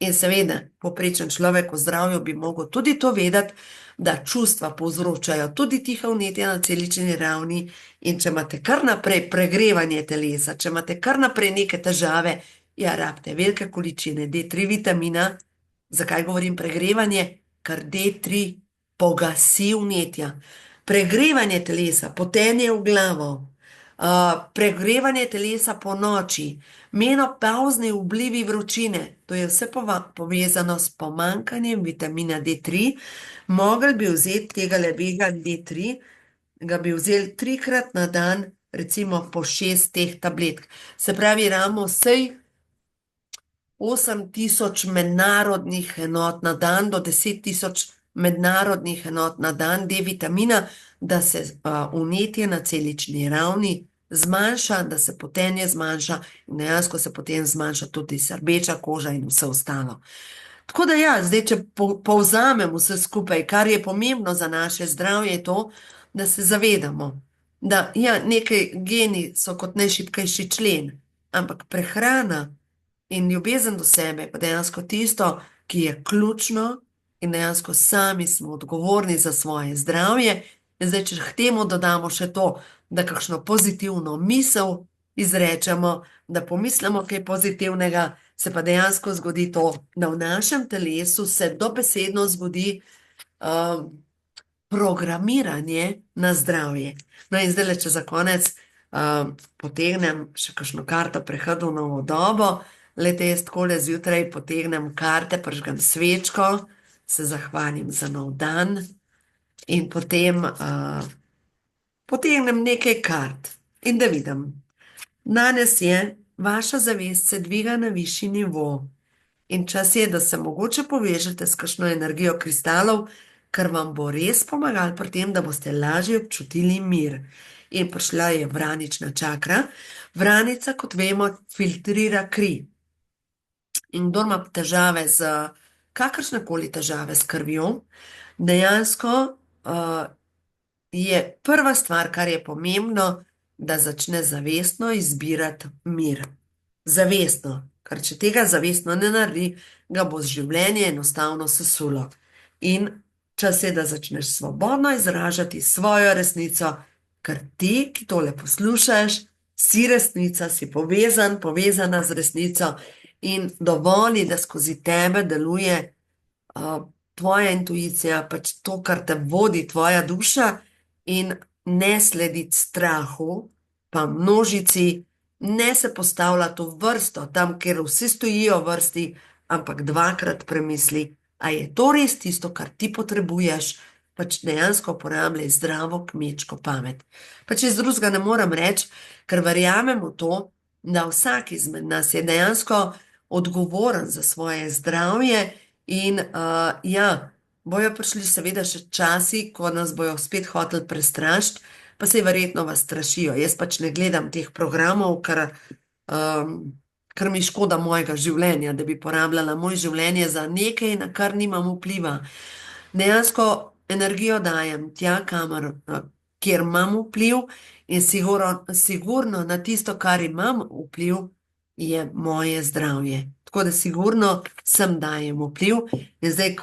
In seveda, povprečen človek v zdravju bi mogel tudi to vedeti, da čustva povzročajo tudi tiha vnetja na celični ravni. In če imate kar naprej pregrevanje telesa, če imate kar naprej neke težave, ja, rabite velike količine D3 vitamina. Zakaj govorim pregrevanje? Ker D3 pogasi vnetja. Pregrevanje telesa, potenje v glavo, pregrevanje telesa po noči, menopavzni vplivi vročine, to je vse povezano s pomanjkanjem vitamina D3. Mogli bi vzeti tega levega D3, ga bi vzeli 3-krat na dan, recimo po 6 teh tabletk. Se pravi, ramo vsej 8.000 mednarodnih enot na dan do 10.000 mednarodnih enot na dan D-vitamina, da se vnetje na celični ravni zmanjša, da se potenje zmanjša in dejansko se potem zmanjša tudi srbeča koža in vse ostalo. Tako da ja, zdaj, če povzamem vse skupaj, kar je pomembno za naše zdravje, je to, da se zavedamo, da ja, nekaj geni so kot najšibkejši člen, ampak prehrana in ljubezen do sebe pa dejansko tisto, ki je ključno in dejansko sami smo odgovorni za svoje zdravje. In zdaj, če k temu dodamo še to, da kakšno pozitivno misel izrečemo, da pomislimo kaj pozitivnega, se pa dejansko zgodi to, da v našem telesu se dobesedno zgodi programiranje na zdravje. No in zdaj, če za konec potegnem še kakšno karto prehodu v novo dobo, lete jaz takole zjutraj potegnem karte, prižgem svečko, se zahvalim za nov dan in potem potegnem nekaj kart in da vidim. Danes je, vaša zavest se dviga na višji nivo in čas je, da se mogoče povežete s kakšno energijo kristalov, kar vam bo res pomagalo pri tem, da boste lažje občutili mir. In prišla je vranična čakra. Vranica, kot vemo, filtrira kri. In kdor ima težave kakršnekoli težave s krvjo, dejansko je prva stvar, kar je pomembno, da začne zavestno izbirati mir. Zavestno, ker če tega zavestno ne naredi, ga bo življenje enostavno sesulo. In čas je, da začneš svobodno izražati svojo resnico, ker ti, ki tole poslušaš, si resnica, si povezana z resnico in dovoli, da skozi tebe deluje tvoja intuicija, pač to, kar te vodi tvoja duša, in ne slediti strahu, pa množici, ne se postavljati v vrsto, tam, kjer vsi stojijo v vrsti, ampak dvakrat premisli, a je to res tisto, kar ti potrebuješ, pač dejansko uporabljaj zdravo kmečko pamet. Pač iz drugega ne morem reči, ker verjamem v to, da vsak izmed nas je dejansko odgovoren za svoje zdravje in ja, bojo prišli seveda še časi, ko nas bojo spet hoteli prestrašiti, pa saj verjetno vas strašijo. Jaz pač ne gledam teh programov, ker mi škoda mojega življenja, da bi porabljala moje življenje za nekaj, na kar nimam vpliva. Dejansko energijo dajem tja, kjer imam vpliv in sigurno na tisto, kar imam vpliv, je moje zdravje. Tako da sigurno sem dajem vpliv in zdaj,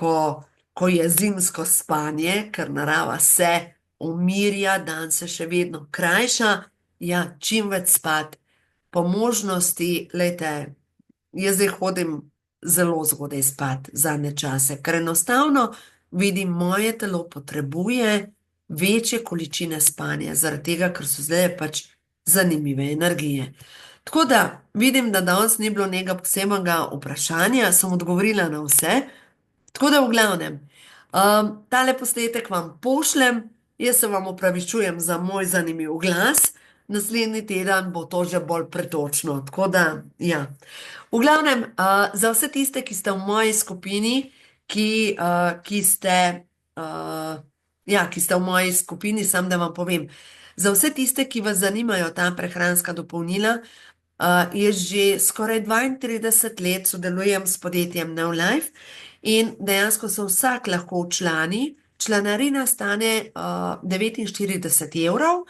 ko je zimsko spanje, ker narava se umirja, dan se še vedno krajša, ja, čim več spat, po možnosti, lejte, jaz zdaj hodim zelo zgodaj spat zadnje čase, ker enostavno vidim, moje telo potrebuje večje količine spanja, zaradi tega, ker so zdaj pač zanimive energije. Tako da vidim, da danes ni bilo nekega posebnega vprašanja, sem odgovorila na vse. Tako da v glavnem, tale posnetek vam pošljem, jaz se vam opravičujem za moj zanimiv glas, naslednji teden bo to že bolj pretočno, tako da, ja. V glavnem, za vse tiste, ki ste v moji skupini, ki ste v moji skupini, samo da vam povem, za vse tiste, ki vas zanimajo ta prehranska dopolnila, jaz že skoraj 32 let sodelujem s podjetjem Now Life in dejansko se vsak lahko včlani. Članarina stane 49 evrov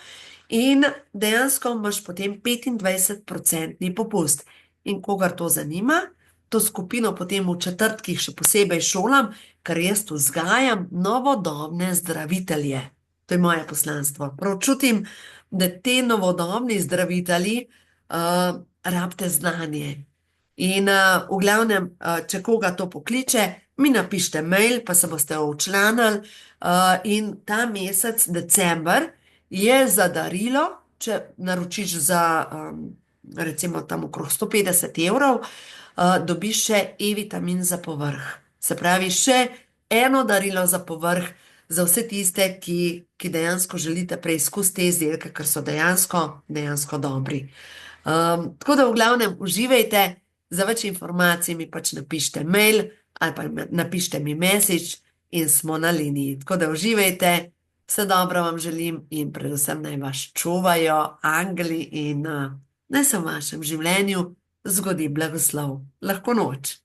in dejansko imaš potem 25% popust. In kogar to zanima, to skupino potem v četrtkih še posebej šolam, ker jaz vzgajam novodobne zdravitelje. To je moje poslanstvo. Prav čutim, da te novodobni zdravitelji rabite znanje. In v glavnem, če koga to pokliče, mi napišite mail, pa se boste včlanili. In ta mesec, december, je za darilo, če naročiš za recimo tam okrog 150 evrov, dobiš še E-vitamin za povrh. Se pravi, še eno darilo za povrh, za vse tiste, ki dejansko želite preizkusiti te izdelke, ker so dejansko dobri. Tako da v glavnem uživajte, za več informacij mi pač napišite mail ali pa napišite mi message in smo na liniji. Tako da uživajte, vse dobro vam želim in predvsem naj vas čuvajo angeli in naj se v vašem življenju zgodi blagoslov. Lahko noč.